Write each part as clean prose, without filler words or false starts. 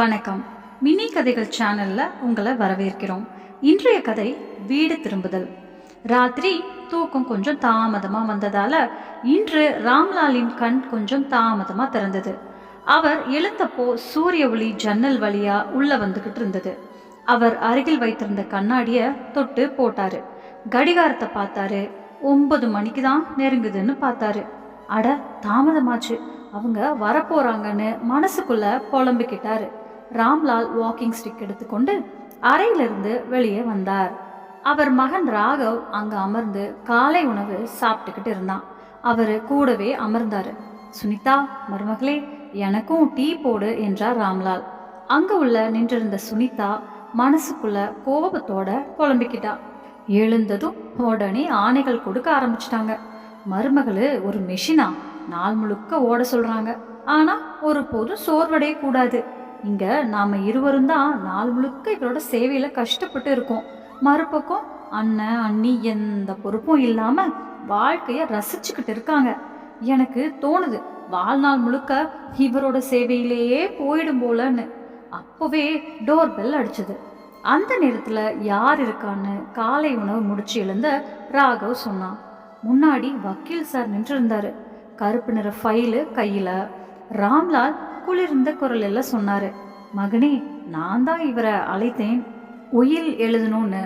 வணக்கம். மினி கதைகள் சேனல்ல உங்களை வரவேற்கிறோம். இன்றைய கதை வீடு திரும்புதல். ராத்திரி தூக்கம் கொஞ்சம் தாமதமா வந்ததால இன்று ராம்லாலின் கண் கொஞ்சம் தாமதமா திறந்தது. அவர் எழுந்தப்போ சூரிய ஒளி ஜன்னல் வழியா உள்ள வந்துகிட்டு இருந்தது. அவர் அருகில் வைத்திருந்த கண்ணாடிய தொட்டு போட்டாரு. கடிகாரத்தை பார்த்தாரு. 9 மணிக்கு தான் நெருங்குதுன்னு பார்த்தாரு. அட, தாமதமாச்சு, அவங்க வரப்போறாங்கன்னு மனசுக்குள்ள புலம்பிக்கிட்டாரு. ராம்லால் வாக்கிங் ஸ்டிக் எடுத்துக்கொண்டு அறையிலிருந்து வெளியே வந்தார். அவர் மகன் ராகவ் அங்க அமர்ந்து காலை உணவு சாப்பிட்டுக்கிட்டு இருந்தான். அவரு கூடவே அமர்ந்தாரு. சுனிதா, மருமகளே, எனக்கும் டீ போடு என்றார் ராம்லால். அங்க உள்ள நின்றிருந்த சுனிதா மனசுக்குள்ள கோபத்தோட புலம்பிக்கிட்டா. எழுந்ததும் உடனே ஆணைகள் கொடுக்க ஆரம்பிச்சிட்டாங்க. மருமகளு ஒரு மெஷினா, நாள் முழுக்க ஓட சொல்றாங்க. ஆனா ஒரு போதும் சோர்வடைய கூடாது. இங்க நாம இருவரும் தான் நாள் முழுக்க இவரோட சேவையில கஷ்டப்பட்டு இருக்கோம். மறுபக்கம் அண்ணன் அண்ணி எந்த பொறுப்பும் இல்லாம வாழ்க்கைய ரசிச்சுக்கிட்டு இருக்காங்க. எனக்கு தோணுது, வாழ்நாள் முழுக்க இவரோட சேவையிலேயே போயிடும் போலன்னு. அப்பவே டோர் பெல் அடிச்சது. அந்த நேரத்துல யார் இருக்கான்னு காலை உணவு முடிச்சு எழுந்த ராகவ் சொன்னான். முன்னாடி வக்கீல் சார் நின்று இருந்தாரு. கருப்பு நிற ஃபைலு கையில. ராம்லால் குளிர்ந்த குரல் எல்லாம் சொன்னாரு. மகனே, நான் தான் இவரை அழைத்தேன், உயில் எழுதணும்னு.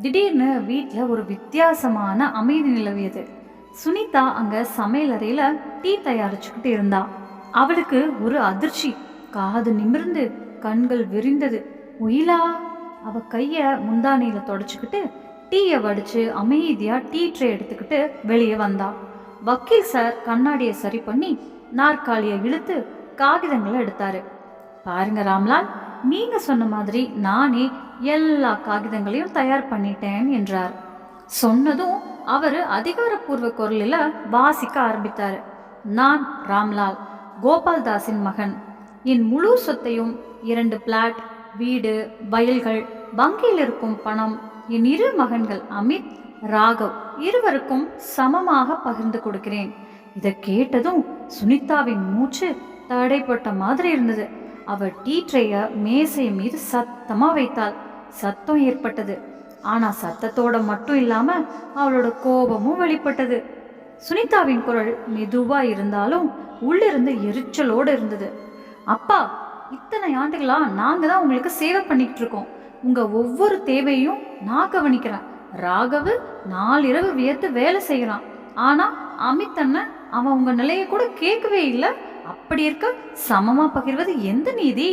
திடீர்னு வீட்டுல ஒரு வித்தியாசமான அமைதி நிலவியது. சுனிதா அங்க சமையலறையில டீ தயாரிச்சுக்கிட்டு இருந்தா. அவளுக்கு ஒரு அதிர்ச்சி. காது நிமிர்ந்து கண்கள் விரிந்தது. உயிலா? அவ கைய முந்தானியில தொடச்சுக்கிட்டு டீயை வடிச்சு அமைதியா டீ ட்ரே எடுத்துக்கிட்டு வெளியே வந்தா. வக்கீல் சார் கண்ணாடியை சரி பண்ணி நாற்காலியை இழுத்து காகிதங்களை எடுத்தாரு. பாருங்க ராம்லால், நீங்க சொன்ன மாதிரி நானே எல்லா காகிதங்களையும் தயார் பண்ணிட்டேன் என்றார். சொன்னதும் அவரு அதிகாரப்பூர்வ குரலில் வாசிக்க ஆரம்பித்தாரு. நான் ராம்லால், கோபால்தாஸின் மகன். என் முழு சொத்தையும் 2 பிளாட், வீடு, வயல்கள், வங்கியில் இருக்கும் பணம் என் 2 மகன்கள் அமித், ராகவ் இருவருக்கும் சமமாக பகிர்ந்து கொடுக்கிறேன். இதை கேட்டதும் சுனிதாவின் மூச்சு தடைப்பட்ட மாதிரி இருந்தது. அவள் டீ ட்ரேய மேசை மீது சத்தமா வைத்தாள். சத்தம் ஏற்பட்டது. ஆனா சத்தத்தோட மட்டும் இல்லாம அவளோட கோபமும் வெளிப்பட்டது. சுனிதாவின் குரல் மெதுவா இருந்தாலும் உள்ளிருந்து எரிச்சலோடு இருந்தது. அப்பா, இத்தனை ஆண்டுகளா நாங்க தான் உங்களுக்கு சேவை பண்ணிட்டு இருக்கோம். உங்க ஒவ்வொரு தேவையும் நான் கவனிக்கிறேன். ராகவு நாளிரவு வியர்த்து வேலை செய்யறான். ஆனா அமித் அண்ணன், அவன் உங்க நிலையை கூட கேட்கவே இல்லை. அப்படி இருக்க சமமா பகிர்வது எந்த நீதி?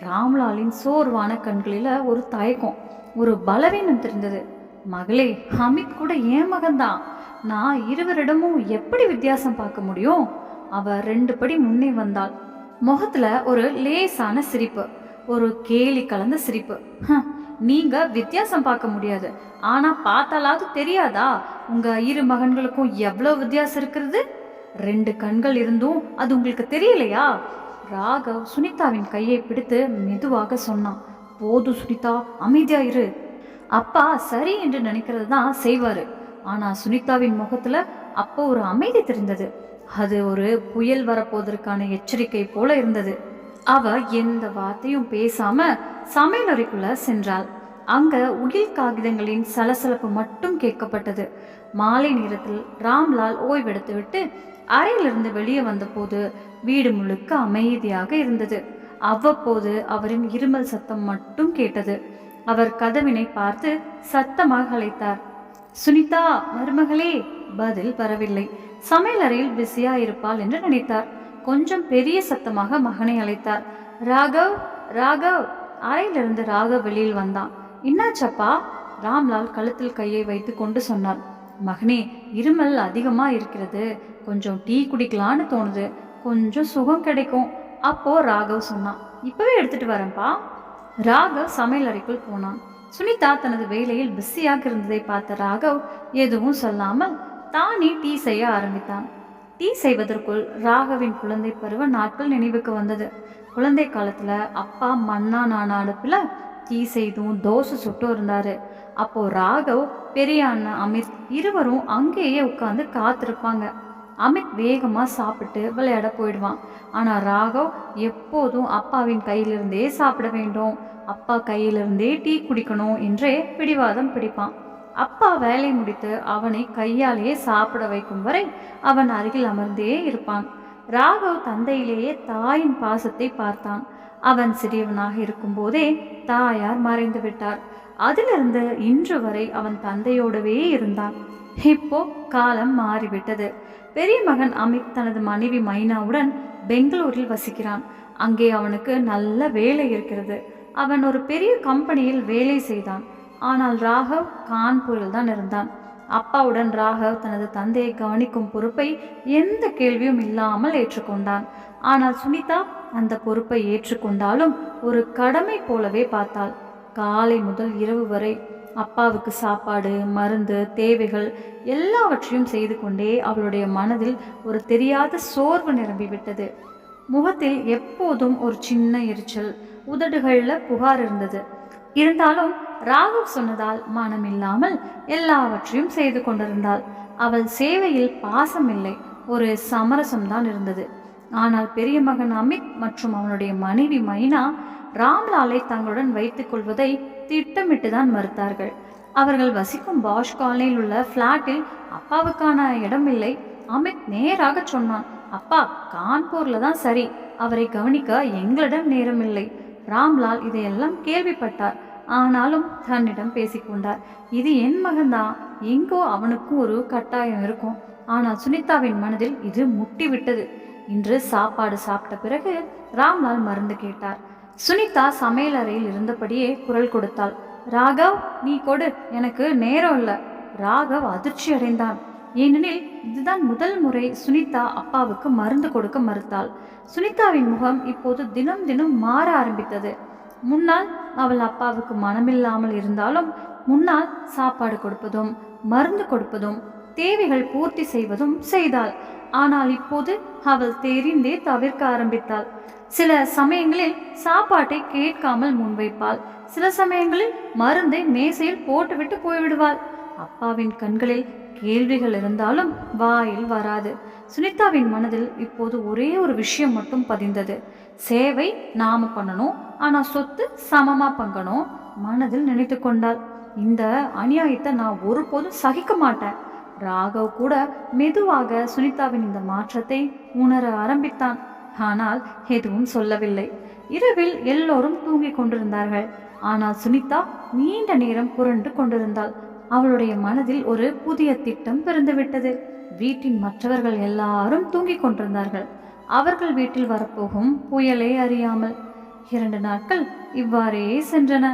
ராம்லாலின் சோர்வான கண்களில ஒரு தயக்கம், ஒரு பலவீனம் தெரிந்தது. மகளே, அமித் கூட என் மகன்தான். நான் இருவரிடமும் எப்படி வித்தியாசம் பார்க்க முடியும்? அவ 2 படி முன்னே வந்தாள். முகத்துல ஒரு லேசான சிரிப்பு, ஒரு கேலி கலந்த சிரிப்பு. நீங்க வித்தியாசம் பார்க்க முடியாது, ஆனா பார்த்தாலாவது தெரியாதா உங்க 2 மகன்களுக்கும் எவ்வளவு வித்தியாசம் இருக்கிறது? 2 கண்கள் இருந்தும் அது உங்களுக்கு தெரியலையா? ராகவ் சுனிதாவின் கையை பிடித்து மெதுவாக சொன்னான். போதும் சுனிதா, அமைதியா இரு. அப்பா சரி என்று நினைக்கிறது தான் செய்வாரு. ஆனா சுனிதாவின் முகத்துல அப்போ ஒரு அமைதி தெரிந்தது. அது ஒரு புயல் வரப்போவதற்கான எச்சரிக்கை போல இருந்தது. அவ எந்த வார்த்தையும் பேசாம சமையலறைக்குள்ள சென்றாள். அங்க உயில் காகிதங்களின் சலசலப்பு மட்டும் கேட்கப்பட்டது. மாலை நேரத்தில் ராம்லால் ஓய்வெடுத்து விட்டு அறையிலிருந்து வெளியே வந்தபோது வீடு முழுக்க அமைதியாக இருந்தது. அவ்வப்போது அவரின் இருமல் சத்தம் மட்டும் கேட்டது. அவர் கதவினை பார்த்து சத்தமாக அழைத்தார். சுனிதா, மருமகளே. பதில் வரவில்லை. சமையலறையில் பிஸியா இருப்பாள் என்று நினைத்தார். கொஞ்சம் பெரிய சத்தமாக மகனை அழைத்தார். ராகவ், ராகவ். அறையிலிருந்து ராகவ் வெளியில் வந்தான். என்னாச்சப்பா? ராம்லால் கழுத்தில் கையை வைத்து கொண்டு சொன்னார். மகனே, இருமல் அதிகமா இருக்கிறது, கொஞ்சம் டீ குடிக்கலான்னு தோணுது, கொஞ்சம் சுகம் கிடைக்கும். அப்போ ராகவ் சொன்னான். இப்பவே எடுத்துட்டு வரேன்ப்பா. ராகவ் சமையல் அறைக்குள் போனான். சுனிதா தனது வேலையில் பிஸியாக இருந்ததை பார்த்த ராகவ் எதுவும் சொல்லாமல் தானே டீ செய்ய ஆரம்பித்தான். டீ செய்வதற்குள் ராகவின் குழந்தை பருவ நாட்கள் நினைவுக்கு வந்தது. குழந்தை காலத்துல அப்பா மண்ணா நானா அடுப்புல டீ செய்தும் தோசை சுட்டும் இருந்தாரு. அப்போ ராகவ், பெரிய அண்ணன் அமித் இருவரும் அங்கேயே உட்கார்ந்து காத்திருப்பாங்க. அமித் வேகமாக சாப்பிட்டு விளையாட போயிடுவான். ஆனால் ராகவ் எப்போதும் அப்பாவின் கையிலிருந்தே சாப்பிட வேண்டும், அப்பா கையிலிருந்தே டீ குடிக்கணும் என்றே பிடிவாதம் பிடிப்பான். அப்பா வேலை முடித்து அவனை கையாலேயே சாப்பிட வைக்கும் வரை அவன் அருகில் அமர்ந்தே இருப்பான். ராகவ் தந்தையிலேயே தாயின் பாசத்தை பார்த்தான். அவன் சிறியவனாக இருக்கும்போதே தாயார் மறைந்து விட்டார். அதிலிருந்து இன்று வரை அவன் தந்தையோடவே இருந்தான். இப்போ காலம் மாறிவிட்டது. பெரிய மகன் அமித் தனது மனைவி மைனாவுடன் பெங்களூரில் வசிக்கிறான். அங்கே அவனுக்கு நல்ல வேலை இருக்கிறது. அவன் ஒரு பெரிய கம்பெனியில் வேலை செய்தான். ஆனால் ராகவ் கான்பூரில் தான் இருந்தான். அப்பாவுடன் ராகவ் தனது தந்தையை கவனிக்கும் பொறுப்பை எந்த கேள்வியும் இல்லாமல் ஏற்றுக்கொண்டான். ஆனால் சுனிதா அந்த பொறுப்பை ஏற்றுக்கொண்டாலும் ஒரு கடமை போலவே பார்த்தாள். காலை முதல் இரவு வரை அப்பாவுக்கு சாப்பாடு, மருந்து, தேவைகள் எல்லாவற்றையும் செய்து கொண்டே அவளுடைய மனதில் ஒரு தெரியாத சோர்வு நிரம்பிவிட்டது. முகத்தில் எப்போதும் ஒரு சின்ன எரிச்சல், உதடுகளில் புகார் இருந்தது. இருந்தாலும் ராகவ் சொன்னதால் மனமில்லாமல் எல்லாவற்றையும் செய்து கொண்டிருந்தாள். அவள் சேவையில் பாசம் இல்லை, ஒரு சமரசம்தான் இருந்தது. ஆனால் பெரிய மகன் அமித் மற்றும் அவனுடைய மனைவி மைனா ராம்லாலை தங்களுடன் வைத்துக் கொள்வதை திட்டமிட்டுதான் மறுத்தார்கள். அவர்கள் வசிக்கும் பாஷ் காலனியில் உள்ள பிளாட்டில் அப்பாவுக்கான இடம் இல்லை. அமித் நேராக சொன்னான், அப்பா கான்பூர்ல தான் சரி, அவரை கவனிக்க எங்களிடம் நேரம் இல்லை. ராம்லால் இதையெல்லாம் கேள்விப்பட்டார். ஆனாலும் தன்னிடம் பேசிக்கொண்டார், இது என் மகன்தான், எங்கோ அவனுக்கும் ஒரு கட்டாயம் இருக்கும். ஆனால் சுனிதாவின் மனதில் இது முட்டி விட்டது. இன்று சாப்பாடு சாப்பிட்ட பிறகு ராம்லால் மருந்து கேட்டார். சுனிதா சமையலறையில் இருந்தபடியே குரல் கொடுத்தாள், ராகவ் நீ கொடு, எனக்கு நேரம் இல்லை. ராகவ் அதிர்ச்சி அடைந்தான். ஏனெனில் இதுதான் முதல் முறை சுனிதா அப்பாவுக்கு மருந்து கொடுக்க மறுத்தாள். சுனிதாவின் முகம் இப்போது தினம் தினம் மாற ஆரம்பித்தது. முன்னால் அவள் அப்பாவுக்கு மனமில்லாமல் இருந்தாலும் முன்னால் சாப்பாடு கொடுப்பதும் மருந்து கொடுப்பதும் தேவைகள் பூர்த்தி செய்வதும் செய்தாள். ஆனால் இப்போது அவள் தெரிந்தே தவிர்க்க ஆரம்பித்தாள். சில சமயங்களில் சாப்பாட்டை கேட்காமல் முன்வைப்பாள். சில சமயங்களில் மருந்தை மேசையில் போட்டுவிட்டு போய்விடுவாள். அப்பாவின் கண்களில் கேள்விகள் இருந்தாலும் வாயில் வராது. சுனிதாவின் மனதில் இப்போது ஒரே ஒரு விஷயம் மட்டும் பதிந்தது, சேவை நாம பண்ணணும், ஆனா சொத்து சமமா பங்கணும். மனதில் நினைத்து கொண்டாள், இந்த அநியாயத்தை நான் ஒருபோதும் சகிக்க மாட்டேன். ராகவ் கூட மெதுவாக சுனிதாவின் இந்த மாற்றத்தை உணர ஆரம்பித்தான். ஆனால் எதுவும் சொல்லவில்லை. இரவில் எல்லோரும் தூங்கிக் கொண்டிருந்தார்கள். ஆனால் சுனிதா நீண்ட நேரம் புரண்டு கொண்டிருந்தாள். அவளுடைய மனதில் ஒரு புதிய திட்டம் பிறந்துவிட்டது. வீட்டின் மற்றவர்கள் எல்லாரும் தூங்கிக் கொண்டிருந்தார்கள். அவர்கள் வீட்டில் வரப்போகும் புயலை அறியாமல் 2 நாட்கள் இவ்வாறே சென்றன.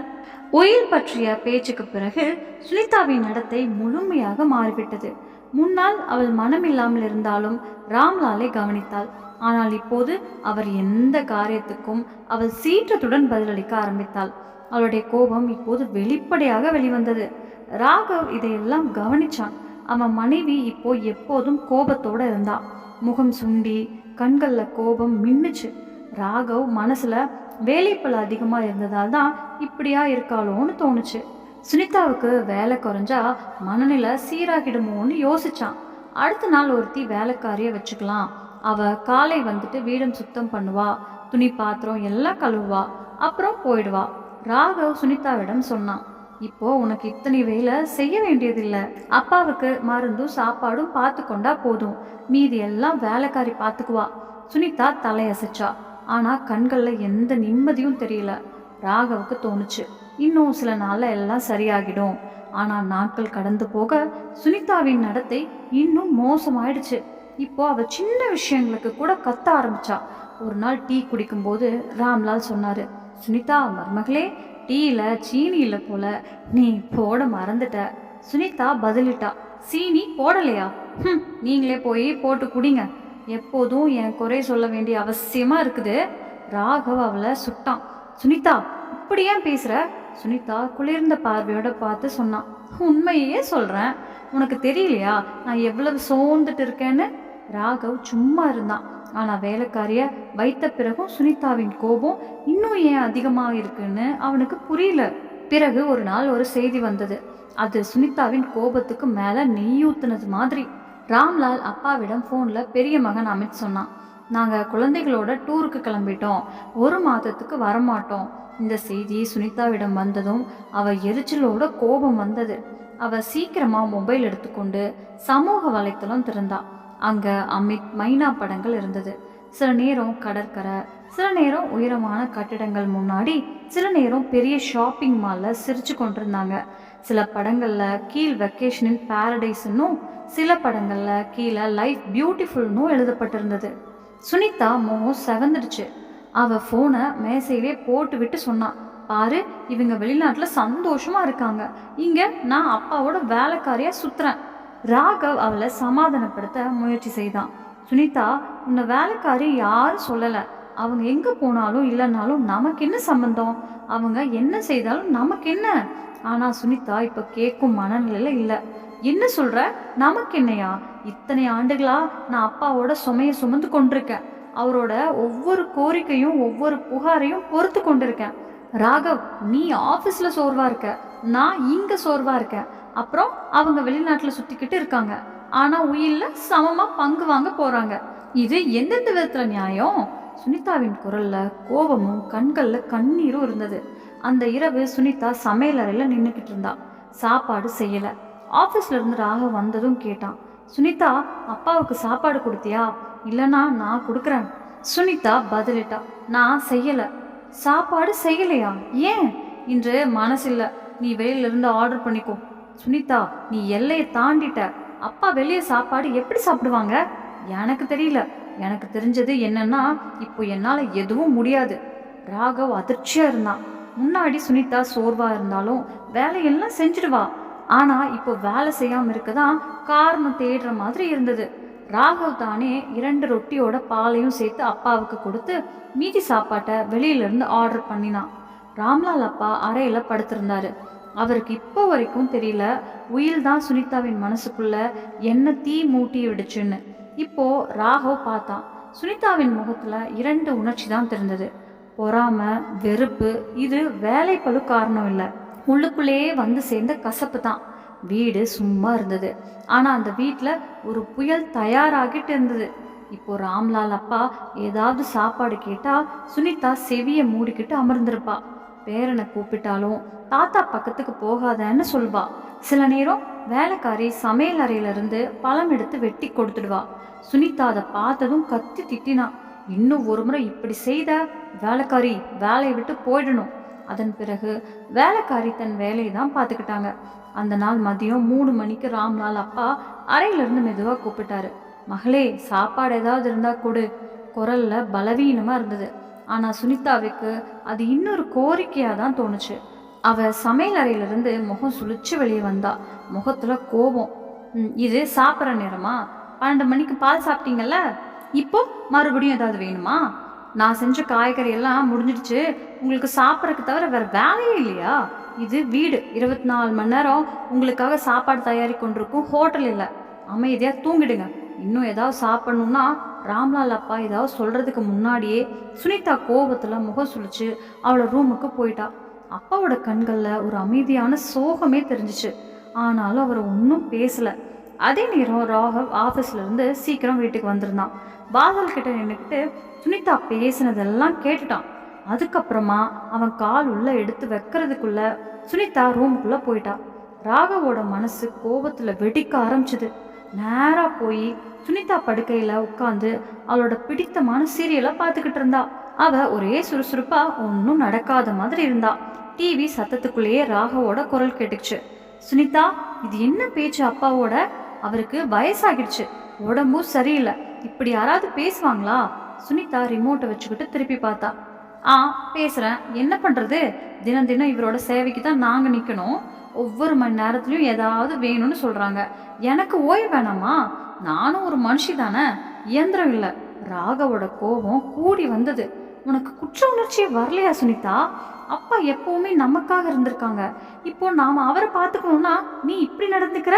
உயில் பற்றிய பேச்சுக்கு பிறகு சுனிதாவின் நடத்தை முழுமையாக மாறிவிட்டது. முன்னால் அவள் மனமில்லாமல் இருந்தாலும் ராம்லாலை கவனித்தாள். ஆனால் இப்போது அவர் எந்த காரியத்துக்கும் அவள் சீற்றத்துடன் பதிலளிக்க ஆரம்பித்தாள். அவளுடைய கோபம் இப்போது வெளிப்படையாக வெளிவந்தது. ராகவ் இதையெல்லாம் கவனிச்சான். அவன் மனைவி இப்போ எப்போதும் கோபத்தோட இருந்தா. முகம் சுண்டி கண்கள்ல கோபம் மின்னுச்சு. ராகவ் மனசுல வேலைப்பள அதிகமா இருந்ததால் தான் இப்படியா இருக்காளோன்னு தோணுச்சு. சுனிதாவுக்கு வேலை குறைஞ்சா மனநிலை சீராகிடுமோன்னு யோசிச்சான். அடுத்த நாள் ஒருத்தி வேலைக்காரிய வச்சுக்கலாம். அவ காலை வந்துட்டு வீடம் சுத்தம் பண்ணுவா, துணி பாத்திரம் எல்லாம் கழுவுவா, அப்புறம் போயிடுவா. ராகவ் சுனிதாவிடம் சொன்னான், இப்போ உனக்கு இத்தனை வேலை செய்ய வேண்டியதில்லை. அப்பாவுக்கு மருந்தும் சாப்பாடும் பார்த்து கொண்டா போதும், மீதி எல்லாம் வேலைக்காரி பார்த்துக்குவா. சுனிதா தலையசைச்சா. ஆனா கண்கள்ல எந்த நிம்மதியும் தெரியல. ராகவுக்கு தோணுச்சு, இன்னும் சில நாள்ல எல்லாம் சரியாகிடும். ஆனா நாட்கள் கடந்து போக சுனிதாவின் நடத்தை இன்னும் மோசமாயிடுச்சு. இப்போ அவ சின்ன விஷயங்களுக்கு கூட கத்த ஆரம்பிச்சா. ஒரு நாள் டீ குடிக்கும்போது ராம்லால் சொன்னாரு, சுனிதா மருமகளே, டீல சீனி இல்லை போல, நீ போட மறந்துட்ட. சுனிதா பதிலிட்டா, சீனி போடலையா? நீங்களே போய் போட்டு குடிங்க, எப்போதும் என் குறை சொல்ல வேண்டிய அவசியமா இருக்குது. ராகவ் அவளை சுட்டான். சுனிதா இப்படி ஏன் பேசுற? சுனிதா குளிர்ந்த பார்வையோட பார்த்து சொன்னான், உண்மையே சொல்றேன், உனக்கு தெரியலையா நான் எவ்வளவு சோர்ந்துட்டு இருக்கேன்னு? ராகவ் சும்மா இருந்தான். ஆனா வேலைக்காரிய வைத்த பிறகும் சுனிதாவின் கோபம் இன்னும் ஏன் அதிகமாக இருக்குன்னு அவனுக்கு புரியல. பிறகு ஒரு நாள் ஒரு செய்தி வந்தது. அது சுனிதாவின் கோபத்துக்கு மேல நெய் ஊத்துனது மாதிரி. ராம்லால் அப்பாவிடம் ஃபோனில் பெரிய மகன் அமித் சொன்னான், நாங்கள் குழந்தைகளோட டூருக்கு கிளம்பிட்டோம், 1 மாதத்துக்கு வரமாட்டோம். இந்த செய்தி சுனிதாவிடம் வந்ததும் அவ எரிச்சலோட கோபம் வந்தது. அவ சீக்கிரமா மொபைல் எடுத்துக்கொண்டு சமூக வலைத்தளம் திறந்தா. அங்க அமித் மைனா படங்கள் இருந்தது. சில நேரம் கடற்கரை, சில நேரம் உயரமான கட்டிடங்கள் முன்னாடி, சில நேரம் பெரிய ஷாப்பிங் மால்ல சிரிச்சு கொண்டிருந்தாங்க. சில படங்கள்ல கீழ் வெக்கேஷனின் பாரடைஸ்ன்னும், சில படங்கள்ல கீழே லைஃப் பியூட்டிஃபுல்னும் எழுதப்பட்டிருந்தது. சுனிதா முகம் செவந்துடுச்சு. அவ போனை மேசையிலே போட்டு விட்டு சொன்னான், பாரு, இவங்க வெளிநாட்டுல சந்தோஷமா இருக்காங்க, இங்க நான் அப்பாவோட வேலைக்காரியா சுத்துறேன். ராகவ் அவளை சமாதானப்படுத்த முயற்சி செய்தான். சுனிதா, உன்னை வேலைக்காரி யாரும் சொல்லல. அவங்க எங்க போனாலும் இல்லைனாலும் நமக்கு என்ன சம்பந்தம்? அவங்க என்ன செய்தாலும் நமக்கு என்ன? ஆனா சுனிதா இப்ப கேட்கும் மனநிலையில இல்ல. என்ன சொல்ற? நமக்கு என்னையா? இத்தனை ஆண்டுகளா நான் அப்பாவோட சுமையை சுமந்து கொண்டிருக்கேன். அவரோட ஒவ்வொரு கோரிக்கையும் ஒவ்வொரு புகாரையும் பொறுத்து கொண்டிருக்கேன். ராகவ், நீ ஆபீஸ்ல சோர்வா இருக்க, நான் இங்க சோர்வா இருக்கேன். அப்புறம் அவங்க வெளிநாட்டுல சுத்திக்கிட்டு இருக்காங்க, ஆனா உயில்ல சமமா பங்கு வாங்க போறாங்க. இது எந்தெந்த விதத்துல நியாயம்? சுனிதாவின் குரல்ல கோபமும் கண்கள்ல கண்ணீரும் இருந்தது. அந்த இரவு சுனிதா சமையல் அறையில நின்றுக்கிட்டு இருந்தா. சாப்பாடு செய்யல. ஆபீஸ்ல இருந்து ராகவ் வந்ததும் கேட்டான், சுனிதா, அப்பாவுக்கு சாப்பாடு கொடுத்தியா? இல்லைனா நான் கொடுக்குறேன். சுனிதா பதிலிட்டா, நான் செய்யல. சாப்பாடு செய்யலையா? ஏன்? இன்று மனசில்ல, நீ வெளியில இருந்து ஆர்டர் பண்ணிக்கோ. சுனிதா, நீ எல்லையை தாண்டிட்ட. அப்பா வெளியே சாப்பாடு எப்படி சாப்பிடுவாங்க? எனக்கு தெரியல. எனக்கு தெரிஞ்சது என்னன்னா, இப்போ என்னால எதுவும் முடியாது. ராகவ் அதிர்ச்சியா இருந்தான். முன்னாடி சுனிதா சோர்வா இருந்தாலும் வேலையெல்லாம் செஞ்சிடுவா. ஆனா இப்போ வேலை செய்யாம இருக்கதான் காரணம் தேடுற மாதிரி இருந்தது. ராகவ் தானே 2 ரொட்டியோட பாலையும் சேர்த்து அப்பாவுக்கு கொடுத்து மீதி சாப்பாட்டை வெளியில இருந்து ஆர்டர் பண்ணினான். ராம்லால் அப்பா அறையில படுத்திருந்தாரு. அவருக்கு இப்போ வரைக்கும் தெரியல உயில் தான் சுனிதாவின் மனசுக்குள்ள என்ன தீ மூட்டி விடுச்சுன்னு. இப்போ ராகவ் பார்த்தான். சுனிதாவின் முகத்துல 2 உணர்ச்சி தான் தெரிந்தது. பொறாம, வெறுப்பு. இது வேலை பழு காரணம் இல்லை, உள்ளுக்குள்ளேயே வந்து சேர்ந்த கசப்பு தான். வீடு சும்மா இருந்தது, ஆனா அந்த வீட்டுல ஒரு புயல் தயாராகிட்டு இருந்தது. இப்போ ராம்லால் அப்பா ஏதாவது சாப்பாடு கேட்டா சுனிதா செவிய மூடிக்கிட்டு அமர்ந்திருப்பா. பேரனை கூப்பிட்டாலும் தாத்தா பக்கத்துக்கு போகாதன்னு சொல்வா. சில நேரம் வேலைக்காரி சமையல் அறையில இருந்து பழம் எடுத்து வெட்டி கொடுத்துடுவா. சுனிதா அதை பார்த்ததும் கத்தி திட்டினா, இன்னும் ஒரு முறை இப்படி செய்த வேலைக்காரி வேலையை விட்டு போயிடணும். அதன் பிறகு வேலைக்காரி தன் வேலையை தான் பார்த்துக்கிட்டாங்க. அந்த நாள் மதியம் 3 மணிக்கு ராம்லால் அப்பா அறையிலிருந்து மெதுவா கூப்பிட்டாரு. மகளே, சாப்பாடு ஏதாவது இருந்தா கொடு. குரல்ல பலவீனமா இருந்தது. ஆனா சுனிதாவுக்கு அது இன்னொரு கோரிக்கையா தான் தோணுச்சு. அவ சமையல் அறையிலிருந்து முகம் சுழிச்சு வெளியே வந்தா. முகத்துல கோபம். இது சாப்பிட்ற நேரமா? 12 மணிக்கு பால் சாப்பிட்டீங்கல்ல, இப்போ மறுபடியும் ஏதாவது வேணுமா? நான் செஞ்ச காய்கறி எல்லாம் முடிஞ்சிடுச்சு. உங்களுக்கு சாப்பிட்றதுக்கு தவிர வேற வேலையே இல்லையா? இது வீடு, 24 மணி நேரம் உங்களுக்காக சாப்பாடு தயாரி கொண்டிருக்கும் ஹோட்டல் இல்லை. அமைதியா தூங்கிடுங்க. இன்னும் ஏதாவது சாப்பிடணும்னா ராம்லால் அப்பா ஏதாவது சொல்றதுக்கு முன்னாடியே சுனிதா கோபத்துல முகம் சுழிச்சு அவளோட ரூமுக்கு போயிட்டா. அப்பாவோட கண்கள்ல ஒரு அமைதியான சோகமே தெரிஞ்சிச்சு. ஆனாலும் அவர் ஒன்றும் பேசல. அதே நேரம் ராகவ் ஆஃபீஸ்ல இருந்து சீக்கிரம் வீட்டுக்கு வந்திருந்தான். வாசல் கிட்ட நின்றுக்கிட்டு சுனிதா பேசினதெல்லாம் கேட்டுட்டான். அதுக்கப்புறமா அவன் கால் உள்ள எடுத்து வைக்கிறதுக்குள்ள சுனிதா ரூமுக்குள்ள போயிட்டா. ராகவோட மனசு கோபத்துல வெடிக்க ஆரம்பிச்சுது. நேரா போய் சுனிதா படுக்கையில உட்காந்து அவளோட பிடித்தமான சீரியலை பார்த்துக்கிட்டு இருந்தா. அவ ஒரே சுறுசுறுப்பா ஒன்றும் நடக்காத மாதிரி இருந்தா. டிவி சத்தத்துக்குள்ளேயே ராகவோட குரல் கேட்டுச்சு. சுனிதா, இது என்ன பேச்சு அப்பாவோட? அவருக்கு வயசாகிடுச்சு, உடம்பும் சரியில்லை, இப்படி யாராவது பேசுவாங்களா? சுனிதா ரிமோட்டை வச்சுக்கிட்டு திருப்பி பார்த்தா. பேசுறேன், என்ன பண்றது? தினம் தினம் இவரோட சேவைக்கு தான் நாங்க நிக்கணும். ஒவ்வொரு மணி நேரத்துலயும் ஏதாவது வேணும்னு சொல்றாங்க. எனக்கு ஓய்வு வேணாமா? நானும் ஒரு மனுஷி தானே, இயந்திரம் இல்லை. ராகவோட கோபம் கூடி வந்தது. உனக்கு குற்ற உணர்ச்சியே வரலையா சுனிதா? அப்பா எப்பவுமே நமக்காக இருந்திருக்காங்க. இப்போ நாம அவரை பார்த்துக்கணும்னா நீ இப்படி நடந்துக்கிற?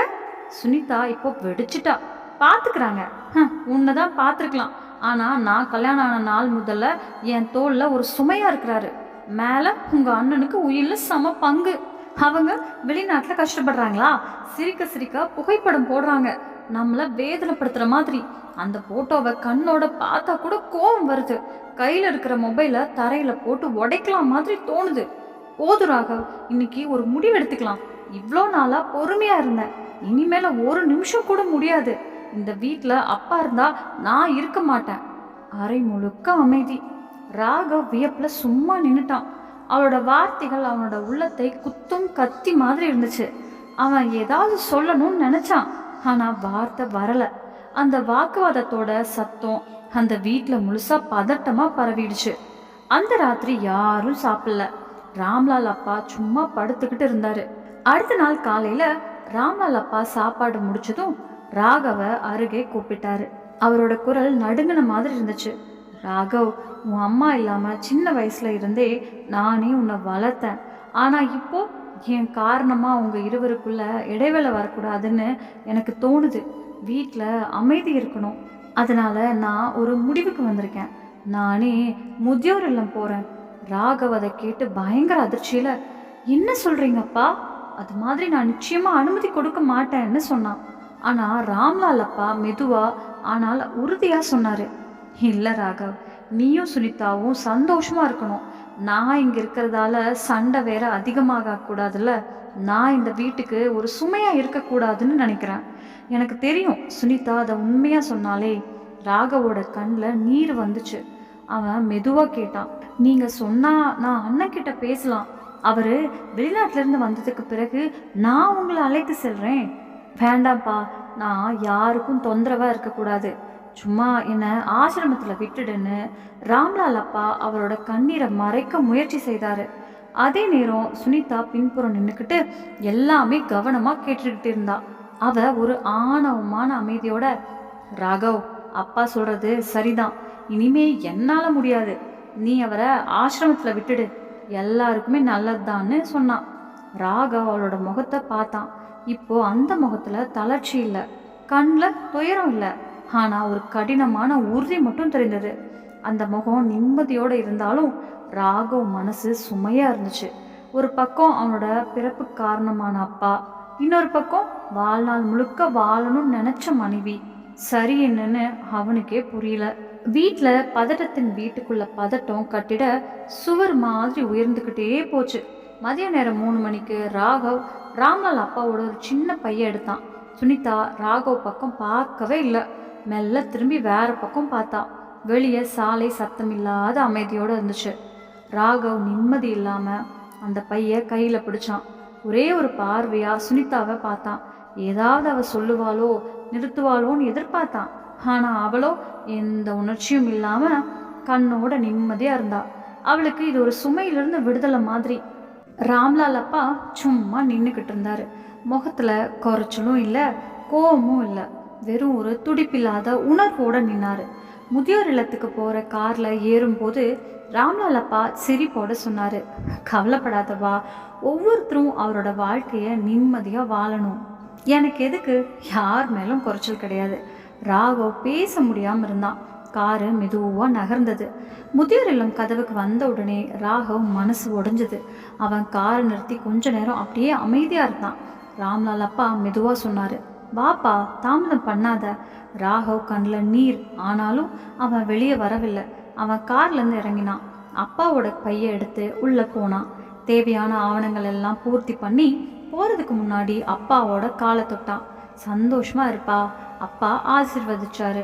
சுனிதா இப்போ வெடிச்சிட்டா. பார்த்துக்கிறாங்க, உன்னைதான் பார்த்துருக்கலாம். ஆனா நான் கல்யாணம் ஆன நாள் முதல்ல என் தோல்ல ஒரு சுமையா இருக்கிறாரு. மேல உங்க அண்ணனுக்கு உயிர்ல சம பங்கு. அவங்க வெளிநாட்டுல கஷ்டப்படுறாங்களா? சிரிக்க சிரிக்க புகைப்படம் போடுறாங்க. நம்மளை வேதனைப்படுத்துற மாதிரி. அந்த போட்டோவை கண்ணோட பார்த்தா கூட கோபம் வருது. கையில இருக்கிற மொபைலை தரையில போட்டு உடைக்கலாம் மாதிரி தோணுது. போது ராகவ், இன்னைக்கு ஒரு முடிவு எடுத்துக்கலாம். இவ்வளோ நாளா பொறுமையா இருந்தேன், இனிமேல ஒரு நிமிஷம் கூட முடியாது. இந்த வீட்டில் அப்பா இருந்தா நான் இருக்க மாட்டேன். அரை முழுக்க அமைதி. ராகவ் வியப்புல சும்மா நின்னுட்டான். அவளோட வார்த்தைகள் அவனோட உள்ளத்தை குத்தும் கத்தி மாதிரி இருந்துச்சு. அவன் ஏதாவது சொல்லணும்னு நினைச்சான், ஆனா வார்த்தை வரல. அந்த வாக்குவாதத்தோட சத்தம் அந்த வீட்டில் முழுசா பதட்டமா பரவிடுச்சு. அந்த ராத்திரி யாரும் சாப்பிடல. ராம்லால் அப்பா சும்மா படுத்துக்கிட்டு இருந்தாரு. அடுத்த நாள் காலையில ராம்லால் அப்பா சாப்பாடு முடிச்சதும் ராகவ அருகே கூப்பிட்டாரு. அவரோட குரல் நடுங்கின மாதிரி இருந்துச்சு. ராகவ், உன் அம்மா இல்லாம சின்ன வயசுல இருந்தே நானே உன்னை வளர்த்தேன். ஆனா இப்போ என் காரணமா உங்க இருவருக்குள்ள இடைவேளை வரக்கூடாதுன்னு எனக்கு தோணுது. வீட்டில் அமைதி இருக்கணும். அதனால நான் ஒரு முடிவுக்கு வந்திருக்கேன். நானே முதியோர் இல்லம் போறேன். ராகவ் அதை கேட்டு பயங்கர அதிர்ச்சியில, என்ன சொல்றீங்கப்பா? அது மாதிரி நான் நிச்சயமா அனுமதி கொடுக்க மாட்டேன்னு சொன்னான். ஆனா ராம்லால் அப்பா மெதுவா ஆனால் உறுதியா சொன்னாரு, இல்ல ராகவ், நீயும் சுனிதாவும் சந்தோஷமா இருக்கணும். நான் இங்க இருக்கிறதால சண்டை வேற அதிகமாக கூடாதுல்ல. நான் இந்த வீட்டுக்கு ஒரு சுமையா இருக்கக்கூடாதுன்னு நினைக்கிறேன். எனக்கு தெரியும் சுனிதா அதை உண்மையா சொன்னாலே. ராகவோட கண்ணில் நீர் வந்துச்சு. அவன் மெதுவா கேட்டான், நீங்க சொன்னா நான் அண்ணன் கிட்ட பேசலாம். அவரு வெளிநாட்டுல இருந்து வந்ததுக்கு பிறகு நான் உங்களை அழைத்து செல்றேன். வேண்டாம்ப்பா, நான் யாருக்கும் தொந்தரவா இருக்கக்கூடாது. சும்மா என்ன ஆசிரமத்துல விட்டுடுன்னு ராம்லால் அப்பா அவரோட கண்ணீரை மறைக்க முயற்சி செய்தாரு. அதே நேரம் சுனிதா பின்புறம் நின்றுக்கிட்டு எல்லாமே கவனமா கேட்டுக்கிட்டு இருந்தா. அவ ஒரு ஆணவமான அமைதியோட, ராகவ், அப்பா சொல்றது சரிதான். இனிமே என்னால முடியாது. நீ அவரை ஆசிரமத்துல விட்டுடு, எல்லாருக்குமே நல்லதுதான்னு சொன்னான். ராகவ் அவளோட முகத்தை பார்த்தான். இப்போ அந்த முகத்துல தளர்ச்சி இல்லை, கண்ணில் துயரம் இல்லை, ஆனா ஒரு கடினமான உறுதி மட்டும் தெரிந்தது. அந்த முகம் நிம்மதியோட இருந்தாலும் ராகவ் மனசு சுமையா இருந்துச்சு. ஒரு பக்கம் அவனோட பிறப்பு காரணமான அப்பா, இன்னொரு பக்கம் வாழ்நாள் முழுக்க வாழணும்னு நினைச்ச மனைவி. சரி என்னன்னு அவனுக்கே புரியல. வீட்டில் பதட்டத்தின் வீட்டுக்குள்ள பதட்டம் கட்டிட சுவர் மாதிரி உயர்ந்துக்கிட்டே போச்சு. மதிய நேரம் 3 மணிக்கு ராகவ் ராம்லால் அப்பாவோட ஒரு சின்ன பைய எடுத்தான். சுனிதா ராகவ் பக்கம் பார்க்கவே இல்லை. மெல்ல திரும்பி வேற பக்கம் பார்த்தா. வெளியே சாலை சத்தம் இல்லாத அமைதியோடு இருந்துச்சு. ராகவ் நிம்மதி இல்லாம அந்த பைய கையில பிடிச்சான். ஒரே ஒரு பார்வையா சுனிதாவை பார்த்தான். ஏதாவது அவ சொல்லுவாளோ நிறுத்துவாளோன்னு எதிர்பார்த்தான். ஆனா அவளோ எந்த உணர்ச்சியும் இல்லாம கண்ணோட நிம்மதியா இருந்தா. அவளுக்கு இது ஒரு சுமையிலிருந்து விடுதலை மாதிரி. ராம்லால் அப்பா சும்மா நின்றுக்கிட்டு இருந்தாரு. முகத்துல குறைச்சலும் இல்லை, கோபமும் இல்லை, வெறும் ஒரு துடிப்பில்லாத உணர்வோட நின்னாரு. முதியோர் இல்லத்துக்கு போற கார்ல ஏறும்போது ராம்லால் அப்பா சிரிப்போட சொன்னாரு, கவலைப்படாதவா, ஒவ்வொருத்தரும் அவரோட வாழ்க்கைய நிம்மதியா வாழணும். எனக்கு எதுக்கு யார் மேலும் குறைச்சல் கிடையாது. ராகவ் பேச முடியாம இருந்தான். காரு மெதுவா நகர்ந்தது. முதியோர் இல்லம் கதவுக்கு வந்த உடனே ராகவ் மனசு உடைஞ்சது. அவன் காரை நிறுத்தி கொஞ்ச நேரம் அப்படியே அமைதியா இருந்தான். ராம்லால் அப்பா மெதுவா சொன்னாரு, வாப்பா, தாமதம் பண்ணாத. ராகவ் கண்ணில் நீர், ஆனாலும் அவன் வெளியே வரவில்லை. அவன் கார்லேருந்து இறங்கினான். அப்பாவோட பையை எடுத்து உள்ளே போனான். தேவையான ஆவணங்கள் எல்லாம் பூர்த்தி பண்ணி போகிறதுக்கு முன்னாடி அப்பாவோட காலை தொட்டான். சந்தோஷமா இருப்பா, அப்பா ஆசீர்வதிச்சாரு.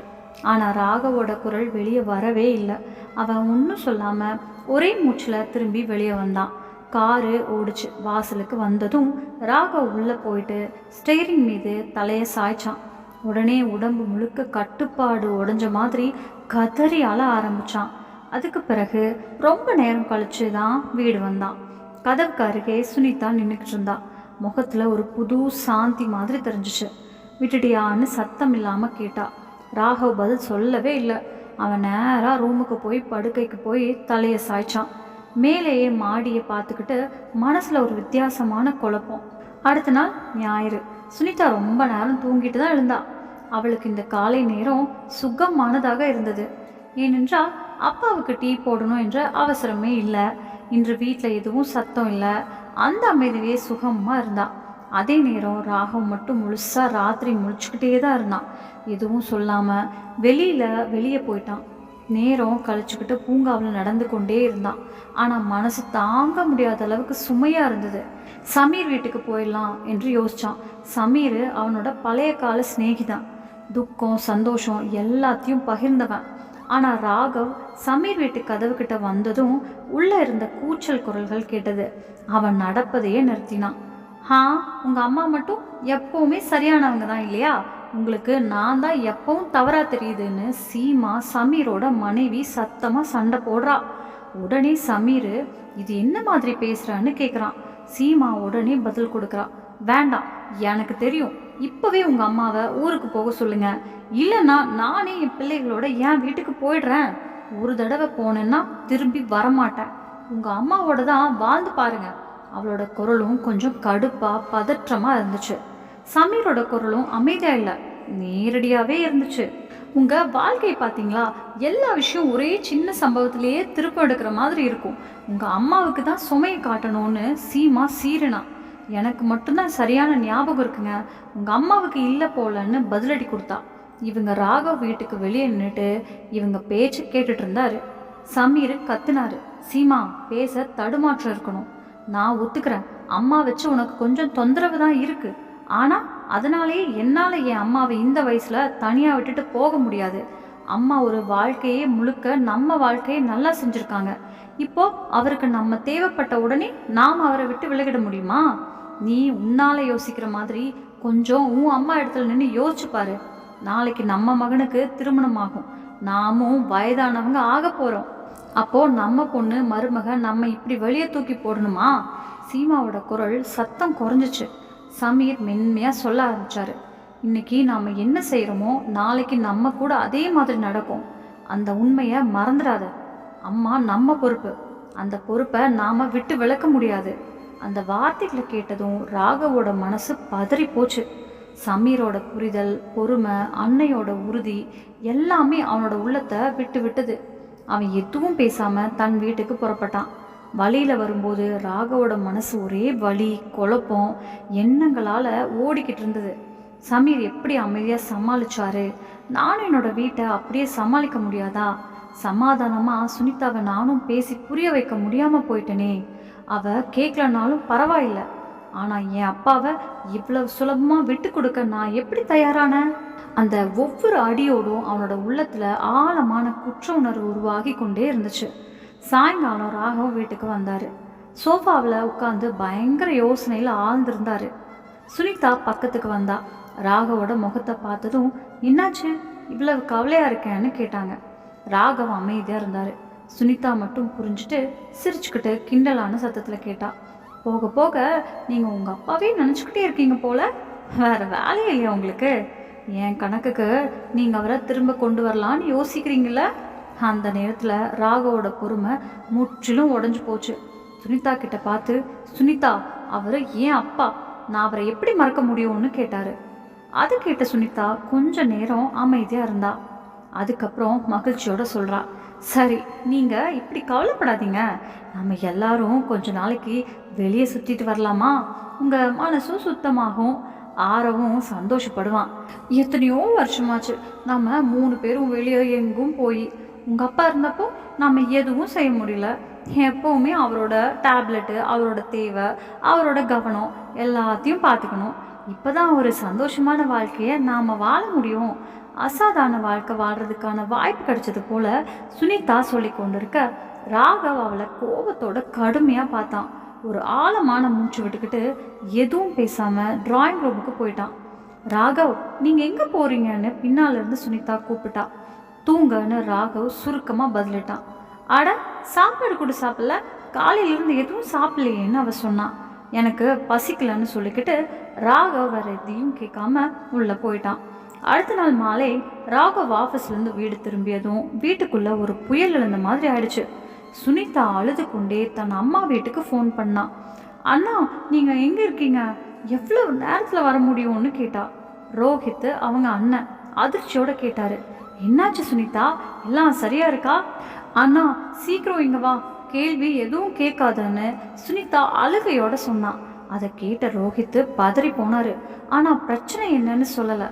ஆனால் ராகவோட குரல் வெளியே வரவே இல்லை. அவன் ஒன்றும் சொல்லாமல் ஒரே மூச்சில் திரும்பி வெளியே வந்தான். காரு ஓடிச்சு. வாசலுக்கு வந்ததும் ராகவ் உள்ளே போயிட்டு ஸ்டேரிங் மீது தலையை சாய்ச்சான். உடனே உடம்பு முழுக்க கட்டுப்பாடு உடைஞ்ச மாதிரி கதறி அழ ஆரம்பிச்சான். அதுக்கு பிறகு ரொம்ப நேரம் கழிச்சு தான் வீடு வந்தான். கதவுக்கு அருகே சுனிதா நின்றுக்கிட்டு இருந்தா. முகத்தில் ஒரு புது சாந்தி மாதிரி தெரிஞ்சிச்சு. விட்டுட்டியான்னு சத்தம் இல்லாமல் கேட்டா. ராகவ் பதில் சொல்லவே இல்லை. அவன் நேராக ரூமுக்கு போய் படுக்கைக்கு போய் தலையை சாய்ச்சான். மேலேயே மாடியை பார்த்துக்கிட்டு மனசில் ஒரு வித்தியாசமான குழப்பம். அடுத்த நாள் ஞாயிறு. சுனிதா ரொம்ப நேரம் தூங்கிட்டு தான் எழுந்தா. அவளுக்கு இந்த காலை நேரம் சுகமானதாக இருந்தது. ஏனென்றால் அப்பாவுக்கு டீ போடணும் என்ற அவசரமே இல்லை. இன்று வீட்டில் எதுவும் சத்தம் இல்லை. அந்த அமைதியே சுகமாக இருந்தா. அதே நேரம் ராகவ் மட்டும் முழுசாக ராத்திரி முழிச்சுக்கிட்டே தான் இருந்தான். எதுவும் சொல்லாமல் வெளியே போயிட்டான். நேரம் கழிச்சுக்கிட்டு பூங்காவில் நடந்து கொண்டே இருந்தான். ஆனால் மனசு தாங்க முடியாத அளவுக்கு சுமையாக இருந்தது. சமீர் வீட்டுக்கு போயிடலாம் என்று யோசித்தான். சமீர் அவனோட பழைய கால சிநேகிதான். துக்கம் சந்தோஷம் எல்லாத்தையும் பகிர்ந்தவன். ஆனால் ராகவ் சமீர் வீட்டு கதவுக்கிட்ட வந்ததும் உள்ளே இருந்த கூச்சல் குரல்கள் கேட்டது. அவன் நடப்பதையே நிறுத்தினான். உங்கள் அம்மா மட்டும் எப்போவுமே சரியானவங்க தான் இல்லையா? உங்களுக்கு நான் தான் எப்பவும் தவறாக தெரியுதுன்னு சீமா சமீரோட மனைவி சத்தமாக சண்டை போடுறா. உடனே சமீர் இது என்ன மாதிரி பேசுகிறான்னு கேட்குறான். சீமா உடனே பதில் கொடுக்குறா. வேண்டாம், எனக்கு தெரியும். இப்போவே உங்கள் அம்மாவை ஊருக்கு போக சொல்லுங்க. இல்லைன்னா நானே என் பிள்ளைகளோட என் வீட்டுக்கு போயிடுறேன். ஒரு தடவை போனேன்னா திரும்பி வரமாட்டேன். உங்கள் அம்மாவோட தான் வாழ்ந்து பாருங்க. அவளோட குரலும் கொஞ்சம் கடுப்பாக பதற்றமாக இருந்துச்சு. சமீரோட குரலும் அமைதியாக இல்லை, நேரடியாகவே இருந்துச்சு. உங்கள் வாழ்க்கையை பார்த்தீங்களா, எல்லா விஷயம் ஒரே சின்ன சம்பவத்திலேயே திருப்ப எடுக்கிற மாதிரி இருக்கும். உங்கள் அம்மாவுக்கு தான் சுமையை காட்டணும்னு சீமா சீரனா. எனக்கு மட்டும்தான் சரியான ஞாபகம் இருக்குங்க, உங்கள் அம்மாவுக்கு இல்லை போலன்னு பதிலடி கொடுத்தா. இவங்க ராகவ் வீட்டுக்கு வெளியே நின்றுட்டு இவங்க பேச்சு கேட்டுட்டு இருந்தாரு. சமீர் கத்துனாரு. சீமா, பேச தடுமாற்றம் இருக்கணும். நான் ஒத்துக்கிறேன், அம்மா வச்சு உனக்கு கொஞ்சம் தொந்தரவு தான் இருக்கு. ஆனால் அதனாலே என்னால் என் அம்மாவை இந்த வயசில் தனியாக விட்டுட்டு போக முடியாது. அம்மா ஒரு வாழ்க்கையே முழுக்க நம்ம வாழ்க்கையை நல்லா செஞ்சுருக்காங்க. இப்போ அவருக்கு நம்ம தேவைப்பட்ட உடனே நாம் அவரை விட்டு விலகிட முடியுமா? நீ உன்னால் யோசிக்கிற மாதிரி கொஞ்சம் உன் அம்மா இடத்துல நின்று யோசிச்சு பாரு. நாளைக்கு நம்ம மகனுக்கு திருமணம் ஆகும். நாமும் வயதானவங்க ஆக போகிறோம். அப்போது நம்ம பொண்ணு மருமக நம்ம இப்படி வெளியே தூக்கி போடணுமா? சீமாவோட குரல் சத்தம் குறைஞ்சிச்சு. சமீர் மென்மையாக சொல்ல ஆரம்பித்தார். இன்னைக்கு நாம் என்ன செய்கிறோமோ நாளைக்கு நம்ம கூட அதே மாதிரி நடக்கும். அந்த உண்மையை மறந்துடாத. அம்மா நம்ம பொறுப்பு. அந்த பொறுப்பை நாம் விட்டு விளக்க முடியாது. அந்த வார்த்தைகளை கேட்டதும் ராகவோட மனசு பதறி போச்சு. சமீரோட புரிதல், பொறுமை, அன்னையோட உறுதி எல்லாமே அவனோட உள்ளத்தை விட்டு விட்டது. அவன் எதுவும் பேசாமல் தன் வீட்டுக்கு புறப்பட்டான். வழியில் வரும்போது ராகவோட மனசு ஒரே வலி, குழப்பம், எண்ணங்களால் ஓடிக்கிட்டு இருந்தது. சமீர் எப்படி அமைதியாக சமாளிச்சாரு? நானும் என்னோட வீட்டை அப்படியே சமாளிக்க முடியாதா? சமாதானமாக சுனிதாவை நானும் பேசி புரிய வைக்க முடியாமல் போயிட்டனே. அவள் கேட்கலனாலும் பரவாயில்லை, ஆனால் என் அப்பாவை இவ்வளவு சுலபமாக விட்டு கொடுக்க நான் எப்படி தயாரானேன்? அந்த ஒவ்வொரு அடியோடும் அவனோட உள்ளத்தில் ஆழமான குற்ற உணர்வு உருவாகி கொண்டே இருந்துச்சு. சாயங்காலம் ராகவ் வீட்டுக்கு வந்தார். சோஃபாவில் உட்காந்து பயங்கர யோசனையில் ஆழ்ந்திருந்தார். சுனிதா பக்கத்துக்கு வந்தா. ராகவோட முகத்தை பார்த்ததும் என்னாச்சு, இவ்வளவு கவலையாக இருக்கேன்னு கேட்டாங்க. ராகவ் அமைதியாக இருந்தார். சுனிதா மட்டும் புரிஞ்சுட்டு சிரிச்சுக்கிட்டு கிண்டலான சத்தத்தில் கேட்டா. போக போக நீங்கள் உங்கள் அப்பாவே நினச்சிக்கிட்டே இருக்கீங்க போல, வேறு வேலையே இல்லையா உங்களுக்கு? என் கணக்குக்கு நீங்கள் அவரை திரும்ப கொண்டு வரலான்னு யோசிக்கிறீங்கள? அந்த நேரத்தில் ராகவோட பொறுமை முற்றிலும் உடஞ்சி போச்சு. சுனிதா கிட்ட பார்த்து, சுனிதா, அவர் ஏன் அப்பா, நான் அவரை எப்படி மறக்க முடியும்னு கேட்டார். அது கேட்ட சுனிதா கொஞ்ச நேரம் அமைதியாக இருந்தா. அதுக்கப்புறம் மகிழ்ச்சியோட சொல்கிறா, சரி, நீங்கள் இப்படி கவலைப்படாதீங்க. நம்ம எல்லாரும் கொஞ்ச நாளைக்கு வெளியே சுற்றிட்டு வரலாமா? உங்கள் மனசும் சுத்தமாகும், ஆரவும் சந்தோஷப்படுவான். எத்தனையோ வருஷமாச்சு நம்ம 3 பேரும் வெளியே எங்கும் போய். உங்கள் அப்பா இருந்தப்போ நம்ம எதுவும் செய்ய முடியல. எப்போவுமே அவரோட டேப்லெட்டு, அவரோட தேவை, அவரோட கவனம் எல்லாத்தையும் பார்த்துக்கணும். இப்போ தான் ஒரு சந்தோஷமான வாழ்க்கையை நாம் வாழ முடியும். அசாதாரண வாழ்க்கை வாழ்கிறதுக்கான வாய்ப்பு கிடைச்சது போல சுனிதா சொல்லி கொண்டிருக்க, ராகவ் அவளை கோபத்தோட கடுமையாக பார்த்தான். ஒரு ஆழமான மூச்சு விட்டுக்கிட்டு எதுவும் பேசாமல் டிராயிங் ரூமுக்கு போயிட்டான். ராகவ், நீங்கள் எங்கே போகிறீங்கன்னு பின்னாலேருந்து சுனிதா கூப்பிட்டா. தூங்கன்னு ராகவ் சுருக்கமாக பதிலிட்டான். அட, சாப்பாடு கூட சாப்பிடல, காலையிலேருந்து எதுவும் சாப்பிடலையேன்னு அவ சொன்னான். எனக்கு பசிக்கலன்னு சொல்லிக்கிட்டு ராகவ் வேறு எதையும் கேட்காம உள்ளே போயிட்டான். அடுத்த நாள் மாலை ராகவ் ஆஃபீஸ்லேருந்து வீடு திரும்பியதும் வீட்டுக்குள்ளே ஒரு புயல் எழுந்த மாதிரி ஆயிடுச்சு. சுனிதா அழுது கொண்டே தன் அம்மா வீட்டுக்கு ஃபோன் பண்ணான். அண்ணா, நீங்கள் எங்கே இருக்கீங்க? எவ்வளோ நேரத்தில் வர முடியும்னு கேட்டா. ரோஹித், அவங்க அண்ணன், அதிர்ச்சியோடு கேட்டார். என்னாச்சு சுனிதா, எல்லாம் சரியா இருக்கா? அண்ணா, சீக்கிரம் இங்கே வா, கேள்வி எதுவும் கேட்காதன்னு சுனிதா அழுகையோட சொன்னான். அதை கேட்ட ரோஹித் பதறி போனாரு. ஆனா பிரச்சனை என்னன்னு சொல்லல.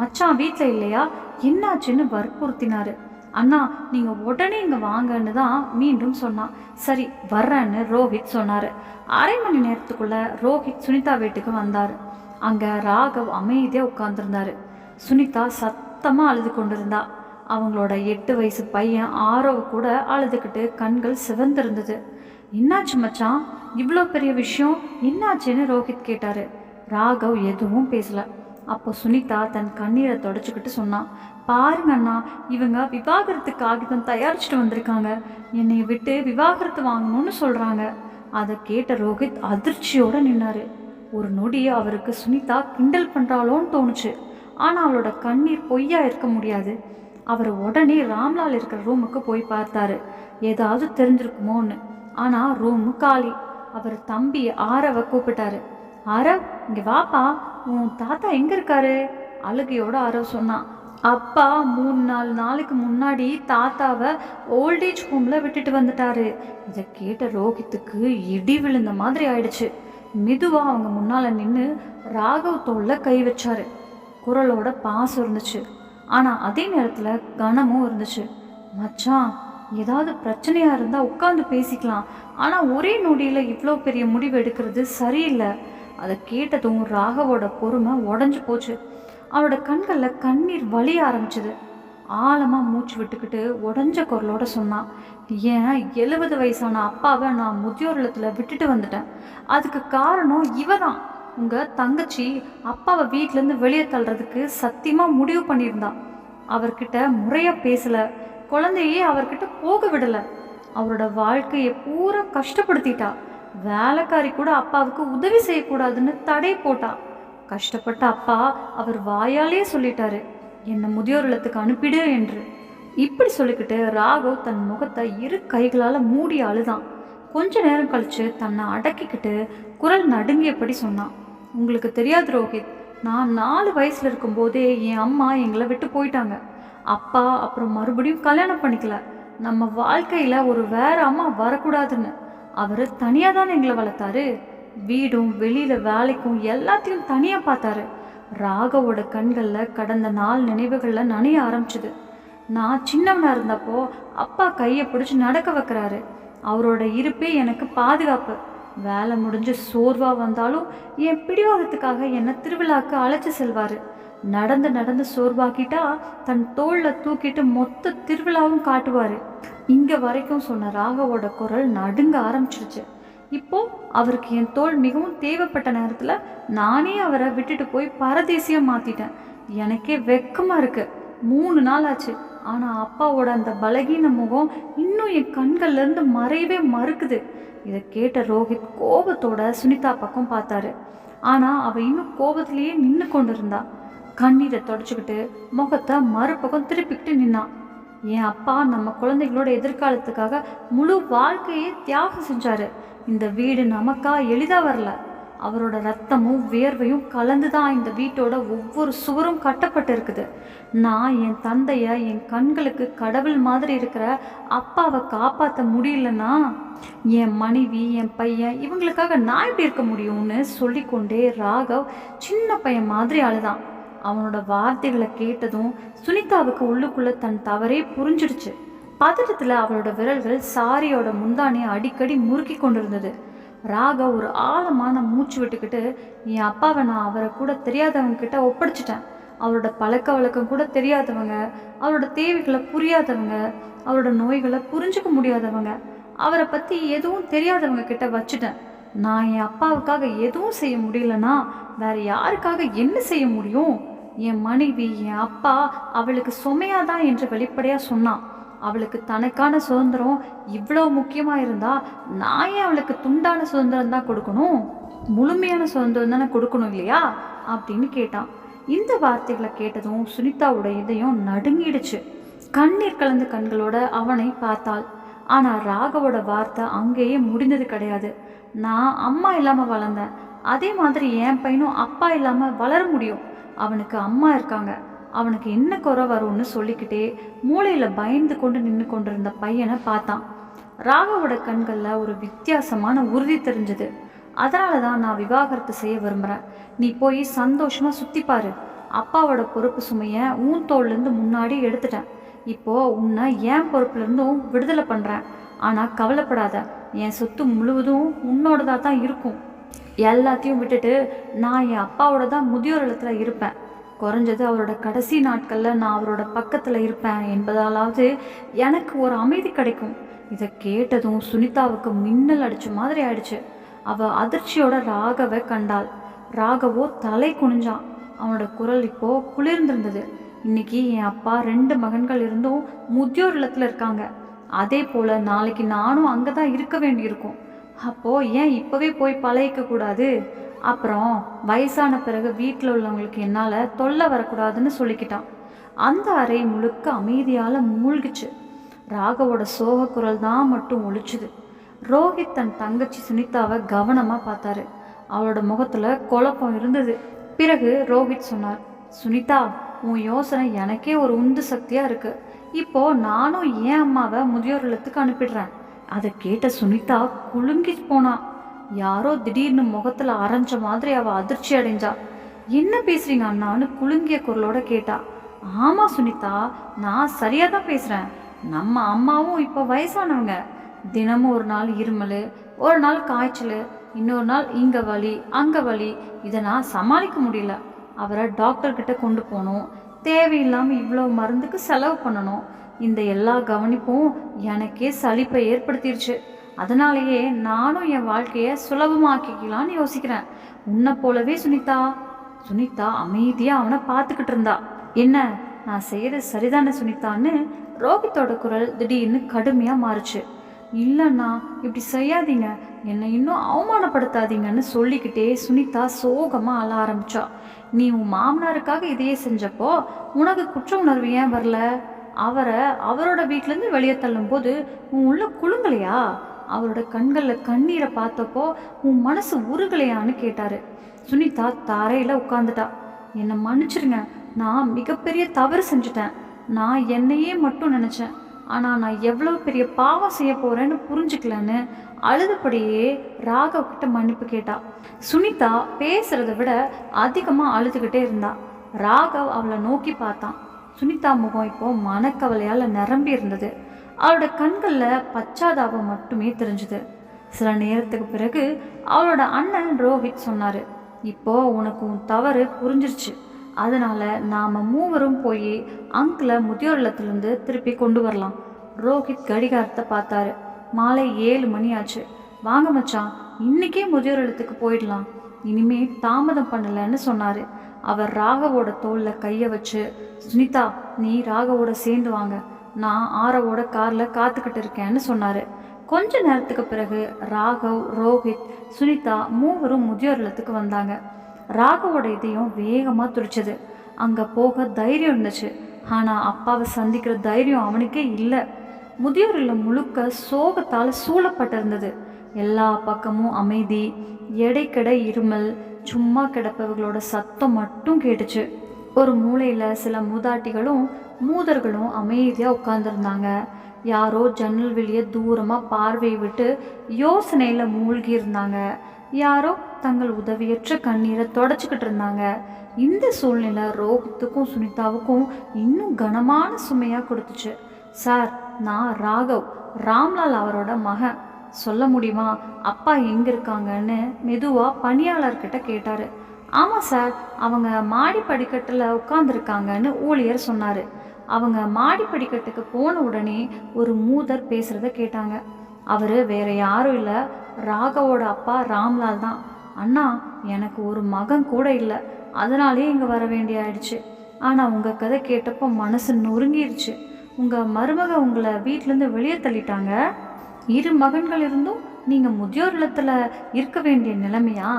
மச்சான் வீட்டில் இல்லையா, என்னாச்சுன்னு வற்புறுத்தினாரு. அண்ணா நீங்க உடனே இங்க வாங்கன்னு தான் மீண்டும் சொன்னான். சரி வர்றேன்னு ரோஹித் சொன்னாரு. அரை மணி நேரத்துக்குள்ள ரோஹித் சுனிதா வீட்டுக்கு வந்தாரு. அங்க ராகவ் அமைதியா உட்கார்ந்துருந்தாரு. சுனிதா சத்தமா அழுது கொண்டிருந்தா. அவங்களோட 8 வயசு பையன் ஆரவ கூட அழுதுகிட்டு கண்கள் சிவந்திருந்தது. என்னாச்சு மச்சான், இவ்வளோ பெரிய விஷயம் என்னாச்சுன்னு ரோஹித் கேட்டாரு. ராகவ் எதுவும் பேசல. அப்போ சுனிதா தன் கண்ணீரை தொடச்சிக்கிட்டு சொன்னான். பாருங்க அண்ணா, இவங்க விவாகரத்து காகிதம் தயாரிச்சுட்டு வந்திருக்காங்க. என்னை விட்டு விவாகரத்து வாங்கணும்னு சொல்றாங்க. அதை கேட்ட ரோஹித் அதிர்ச்சியோட நின்னாரு. ஒரு நொடி அவருக்கு சுனிதா கிண்டல் பண்றாளோன்னு தோணுச்சு. ஆனா அவளோட கண்ணீர் பொய்யா இருக்க முடியாது. அவர் உடனே ராம்லால் இருக்கிற ரூமுக்கு போய் பார்த்தாரு, ஏதாவது தெரிஞ்சிருக்குமோன்னு. ஆனா ரூம் காலி. அவர் தம்பி ஆரவ கூப்பிட்டாரு. ஆரவ் இங்க வாப்பா, உன் தாத்தா எங்க இருக்காரு? அழுகையோட ஆரவ் சொன்னான். அப்பா 3-4 நாளுக்கு முன்னாடி தாத்தாவை ஓல்டேஜ் ஹோம்ல விட்டுட்டு வந்துட்டாரு. இதை கேட்ட ரோஹித்துக்கு இடி விழுந்த மாதிரி ஆயிடுச்சு. மெதுவா அவங்க முன்னால நின்று ராகவ் தோல்ல கை வச்சாரு. குரலோட பாசம் இருந்துச்சு, ஆனா அதே நேரத்துல கனமும் இருந்துச்சு. மச்சான், ஏதாவது பிரச்சனையா இருந்தா உட்கார்ந்து பேசிக்கலாம், ஆனா ஒரே நொடியில இவ்வளோ பெரிய முடிவு எடுக்கிறது சரியில்லை. அதை கேட்டதும் ராகவோட பொறுமை உடஞ்சு போச்சு. அவளோட கண்கள்ல கண்ணீர் வலிய ஆரம்பிச்சது. ஆழமா மூச்சு விட்டுக்கிட்டு உடஞ்ச குரலோட சொன்னான். ஏன் 70 வயசான அப்பாவை நான் முதியோர் இல்லத்துல விட்டுட்டு வந்துட்டேன். அதுக்கு காரணம் இவ தான். உங்க தங்கச்சி அப்பாவை வீட்டிலேருந்து வெளியே தள்ளுறதுக்கு சத்தியமா முடிவு பண்ணியிருந்தா. அவர்கிட்ட முறையா பேசல, குழந்தையே அவர்கிட்ட போக விடல. அவரோட வாழ்க்கையை பூரா கஷ்டப்படுத்திட்டா. வேலைக்காரி கூட அப்பாவுக்கு உதவி செய்யக்கூடாதுன்னு தடை போட்டா. கஷ்டப்பட்ட அப்பா அவர் வாயாலே சொல்லிட்டாரு, என்னை முதியோர் இல்லத்துக்கு அனுப்பிடு என்று. இப்படி சொல்லிக்கிட்டு ராகவ் தன் முகத்தை 2 கைகளால் மூடி அழுதான். கொஞ்ச நேரம் கழிச்சு தன்னை அடக்கிக்கிட்டு குரல் நடுங்கியபடி சொன்னான். உங்களுக்கு தெரியாது ரோஹித், நான் 4 வயசுல இருக்கும்போதே என் அம்மா எங்களை விட்டு போயிட்டாங்க. அப்பா அப்புறம் மறுபடியும் கல்யாணம் பண்ணிக்கல. நம்ம வாழ்க்கையில ஒரு வேற அம்மா வரக்கூடாதுன்னு அவர் தனியா தான் எங்களை வளர்த்தாரு. வீடும் வெளியில வேலைக்கும் எல்லாத்தையும் தனியா பார்த்தாரு. ராகவோட கண்கள்ல கடந்த நாள் நினைவுகள்ல நனைய ஆரம்பிச்சுது. நான் சின்னவனா இருந்தப்போ அப்பா கையை பிடிச்சி நடக்க வைக்கிறாரு. அவரோட இருப்பே எனக்கு பாதுகாப்பு. வேலை முடிஞ்சு சோர்வா வந்தாலும் என் பிடிவாதத்துக்காக என்னை திருவிழாக்கு அழைச்சி செல்வாரு. நடந்து நடந்து சோர்வாக்கிட்டா தன் தோல்ல தூக்கிட்டு மொத்த திருவிழாவும் காட்டுவாரு. இங்க வரைக்கும் சொன்ன ராகவோட குரல் நடுங்க ஆரம்பிச்சிருச்சு. இப்போ அவருக்கு என் தோல் மிகவும் தேவைப்பட்ட நேரத்துல நானே அவரை விட்டுட்டு போய் பரதேசியா மாத்திட்டேன். எனக்கே வெக்கமா இருக்கு. 3 நாள் ஆச்சு, ஆனா அப்பாவோட அந்த பலகீன முகம் இன்னும் என் கண்கள்ல இருந்து மறையவே மறுக்குது. இதை கேட்ட ரோஹித் கோபத்தோட சுனிதா பக்கம் பார்த்தாரு. ஆனா அவ இன்னும் கோபத்திலேயே நின்று கொண்டு இருந்தா. கண்ணீரை தொடச்சுக்கிட்டு முகத்தை மறுபக்கம் திருப்பிக்கிட்டு நின்னான். என் அப்பா நம்ம குழந்தைகளோட எதிர்காலத்துக்காக முழு வாழ்க்கையே தியாகம் செஞ்சாரு. இந்த வீடு நமக்கா எளிதா வரல. அவரோட ரத்தமும் வேர்வையும் கலந்துதான் இந்த வீட்டோட ஒவ்வொரு சுவரும் கட்டப்பட்டு இருக்குது. நான் என் தந்தைய என் கண்களுக்கு கடவுள் மாதிரி இருக்கிற அப்பாவை காப்பாற்ற முடியலன்னா என் மனைவி என் பையன் இவங்களுக்காக நான் எப்படி இருக்க முடியும்னு சொல்லிக்கொண்டே ராகவ் சின்ன பையன் மாதிரி அழுதான். அவனோட வார்த்தைகளை கேட்டதும் சுனிதாவுக்கு உள்ளுக்குள்ள தன் தவறே புரிஞ்சிடுச்சு. பதட்டத்துல அவளோட விரல்கள் சாரியோட முந்தானியை அடிக்கடி முறுக்கி கொண்டிருந்தது. ராகவ் ஒரு ஆழமான மூச்சு விட்டுக்கிட்டு, என் அப்பாவை நான் அவரை கூட தெரியாதவங்க கிட்ட ஒப்படைச்சிட்டேன். அவரோட பழக்க வழக்கம் கூட தெரியாதவங்க, அவரோட தேவைகளை புரியாதவங்க, அவரோட நோய்களை புரிஞ்சுக்க முடியாதவங்க, அவரை பற்றி எதுவும் தெரியாதவங்க கிட்ட வச்சுட்டேன். நான் என் அப்பாவுக்காக எதுவும் செய்ய முடியலன்னா வேற யாருக்காக என்ன செய்ய முடியும்? என் மனைவி என் அப்பா அவளுக்கு சுமையாதான் என்று வெளிப்படையாக சொன்னான். அவளுக்கு தனக்கான சுதந்திரம் இவ்வளோ முக்கியமாக இருந்தால் நான் ஏன் அவளுக்கு துண்டான சுதந்திரம் தான் கொடுக்கணும்? முழுமையான சுதந்திரம் தானே கொடுக்கணும் இல்லையா அப்படின்னு கேட்டான். இந்த வார்த்தைகளை கேட்டதும் சுனிதாவோட இதயம் நடுங்கிடுச்சு. கண்ணீர் கலந்த கண்களோட அவனை பார்த்தாள். ஆனால் ராகவோட வார்த்தை அங்கேயே முடிந்தது கிடையாது. நான் அம்மா இல்லாமல் வளர்ந்தேன், அதே மாதிரி என் பையனும் அப்பா இல்லாமல் வளர முடியும். அவனுக்கு அம்மா இருக்காங்க, அவனுக்கு என்ன குறை வரும்னு சொல்லிக்கிட்டே மூளையில் பயந்து கொண்டு நின்று கொண்டிருந்த பையனை பார்த்தான். ராகவோட கண்களில் ஒரு வித்தியாசமான உறுதி தெரிஞ்சது. அதனால தான் நான் விவாகரத்து செய்ய விரும்புகிறேன். நீ போய் சந்தோஷமாக சுற்றிப்பாரு. அப்பாவோட பொறுப்பு சுமையை உன் தோல்லேருந்து முன்னாடி எடுத்துட்டேன். இப்போது உன்னை என் பொறுப்புலேருந்தும் விடுதலை பண்ணுறேன். ஆனால் கவலைப்படாத, என் சொத்து முழுவதும் உன்னோடதாக தான் இருக்கும். எல்லாத்தையும் விட்டுட்டு நான் என் அப்பாவோட தான் முதியோர் இல்லத்தில் இருப்பேன். குறைஞ்சது அவரோட கடைசி நாட்களில் நான் அவரோட பக்கத்தில் இருப்பேன் என்பதாலாவது எனக்கு ஒரு அமைதி கிடைக்கும். இதை கேட்டதும் சுனிதாவுக்கு மின்னல் அடித்த மாதிரி ஆயிடுச்சு. அவள் அதிர்ச்சியோட ராகவை கண்டாள். ராகவோ தலை குனிஞ்சான். அவனோட குரல் இப்போது குளிர்ந்திருந்தது. இன்னைக்கு என் அப்பா 2 மகன்கள் இருந்தும் முதியோர் இல்லத்தில் இருக்காங்க. அதே போல் நாளைக்கு நானும் அங்கே தான் இருக்க வேண்டியிருக்கும். அப்போது ஏன் இப்போவே போய் பழகிக்க கூடாது? அப்புறம் வயசான பிறகு வீட்டில் உள்ளவங்களுக்கு என்னால் தொல்லை வரக்கூடாதுன்னு சொல்லிக்கிட்டான். அந்த அறை முழுக்க அமைதியால் மூழ்கிச்சு. ராகவோட சோக குரல் தான் மட்டும் ஒழிச்சுது. ரோஹித் தன் தங்கச்சி சுனிதாவை கவனமாக பார்த்தாரு. அவளோட முகத்தில் குழப்பம் இருந்தது. பிறகு ரோஹித் சொன்னார், சுனிதா, உன் யோசனை எனக்கே ஒரு உந்து சக்தியாக இருக்குது. இப்போது நானும் என் அம்மாவை முதியோர் இல்லத்துக்கு அனுப்பிடுறேன். அதை கேட்ட சுனிதா குலுங்கி போனா. யாரோ திடீர்னு முகத்தில் அரைஞ்ச மாதிரி அவள் அதிர்ச்சி அடைஞ்சா. என்ன பேசுறீங்க அண்ணான்னு குலுங்கிய குரலோட கேட்டா. ஆமாம் சுனிதா, நான் சரியாக தான் பேசுகிறேன். நம்ம அம்மாவும் இப்போ வயசானவங்க. தினமும் ஒரு நாள் இருமல், ஒரு நாள் காய்ச்சல், இன்னொரு நாள் இங்கே வலி அங்கே வலி. இதை நான் சமாளிக்க முடியல. அவரை டாக்டர்கிட்ட கொண்டு போகணும். தேவையில்லாமல் இவ்வளோ மருந்துக்கு செலவு பண்ணணும். இந்த எல்லா கவனிப்பும் எனக்கே சலிப்பை ஏற்படுத்திடுச்சு. அதனாலேயே நானும் என் வாழ்க்கையை சுலபமாக்கிக்கலான்னு யோசிக்கிறேன். உன்னை போலவே சுனிதா. சுனிதா அமைதியாக அவனை பார்த்துக்கிட்டு இருந்தா. என்ன, நான் செய்கிறது சரிதானே சுனிதான்னு ரோஹித்தோட குரல் திடீர்னு கடுமையாக மாறுச்சு. இல்லைண்ணா, இப்படி செய்யாதீங்க, என்னை இன்னும் அவமானப்படுத்தாதீங்கன்னு சொல்லிக்கிட்டே சுனிதா சோகமாக அழ ஆரம்பிச்சா. நீ உன் மாமனாருக்காக இதையே செஞ்சப்போ உனக்கு குற்ற உணர்வு ஏன் வரல? அவரை அவரோட வீட்டிலேருந்து வெளியே தள்ளும் போது உன் உள்ள குலுங்கலையா? அவரோட கண்களில் கண்ணீரை பார்த்தப்போ உன் மனசு உருகலையான்னு கேட்டாரு. சுனிதா தரையில் உட்காந்துட்டா. என்னை மன்னிச்சிருங்க, நான் மிகப்பெரிய தவறு செஞ்சுட்டேன். நான் என்னையே மட்டும் நினச்சேன். ஆனால் நான் எவ்வளோ பெரிய பாவம் செய்ய போகிறேன்னு புரிஞ்சுக்கலன்னு அழுதுபடியே ராகவ் கிட்ட மன்னிப்பு கேட்டா. சுனிதா பேசுகிறத விட அதிகமாக அழுதுகிட்டே இருந்தா. ராகவ் அவளை நோக்கி பார்த்தான். சுனிதா முகம் இப்போ மனக்கவலையால் நிரம்பி இருந்தது. அவளோட கண்களில் பச்சாதாபம் மட்டுமே தெரிஞ்சுது. சில நேரத்துக்கு பிறகு அவளோட அண்ணன் ரோஹித் சொன்னார், இப்போ உனக்கு உன் தவறு புரிஞ்சிருச்சு. அதனால் நாம் மூவரும் போய் அங்கிளை முதியோர் இல்லத்துலேருந்து திருப்பி கொண்டு வரலாம். ரோஹித் கடிகாரத்தை பார்த்தாரு. மாலை 7 மணி ஆச்சு. வாங்க மச்சான், இன்றைக்கே முதியோர் இல்லத்துக்கு போயிடலாம். இனிமே தாமதம் பண்ணலைன்னு சொன்னார். அவர் ராகவோட தோளில் கையை வச்சு, சுனிதா, நீ ராகவோட சேர்ந்து வாங்க, நான் ஆரவோட காரில் காத்துக்கிட்டு இருக்கேன்னு சொன்னார். கொஞ்ச நேரத்துக்கு பிறகு ராகவ், ரோஹித், சுனிதா மூவரும் முதியோர் இல்லத்துக்கு வந்தாங்க. ராகவோட இதயம் வேகமாக துடிச்சது. அங்கே போக தைரியம் இருந்துச்சு. ஆனால் அப்பாவை சந்திக்கிற தைரியம் அவனுக்கே இல்லை. முதியோர் இல்லம் முழுக்க சோகத்தால் சூழப்பட்டிருந்தது. எல்லா பக்கமும் அமைதி, எடைக்கடை இருமல், சும்மா கிடப்பவர்களோட சத்தம் மட்டும் கேட்டுச்சு. ஒரு மூலையில் சில மூதாட்டிகளும் மூதர்களும் அமைதியாக உட்கார்ந்துருந்தாங்க. யாரோ ஜன்னல் வெளியே தூரமாக பார்வையை விட்டு யோசனையில் மூழ்கி இருந்தாங்க. யாரோ தங்கள் உதவியற்ற கண்ணீரை தொடச்சிக்கிட்டு இருந்தாங்க. இந்த சூழ்நிலை ரோஹித்துக்கும் சுனிதாவுக்கும் இன்னும் கனமான சுமையாக கொடுத்துச்சு. சார், நான் ராகவ், ராம்லால் அவரோட மகன். சொல்ல முடியுமா அப்பா எங்கே இருக்காங்கன்னு மெதுவாக பணியாளர்கிட்ட கேட்டார். ஆமாம் சார், அவங்க மாடி படிக்கட்டில் உட்காந்துருக்காங்கன்னு ஊழியர் சொன்னார். அவங்க மாடி படிக்கட்டுக்கு போன உடனே ஒரு மூதர் பேசுகிறத கேட்டாங்க. அவர் வேற யாரும் இல்லை, ராகவோட அப்பா ராம்லால் தான். அண்ணா, எனக்கு ஒரு மகன் கூட இல்லை, அதனாலே இங்கே வர வேண்டிய ஆயிடுச்சு. ஆனால் உங்கள் கதை கேட்டப்போ மனசு நொறுங்கிருச்சு. உங்கள் மருமக உங்களை வீட்டிலேருந்து வெளியே தள்ளிட்டாங்க. 2 மகன்கள் இருந்தும் நீங்கள் முதியோர் இல்லத்தில் இருக்க வேண்டிய நிலைமையா?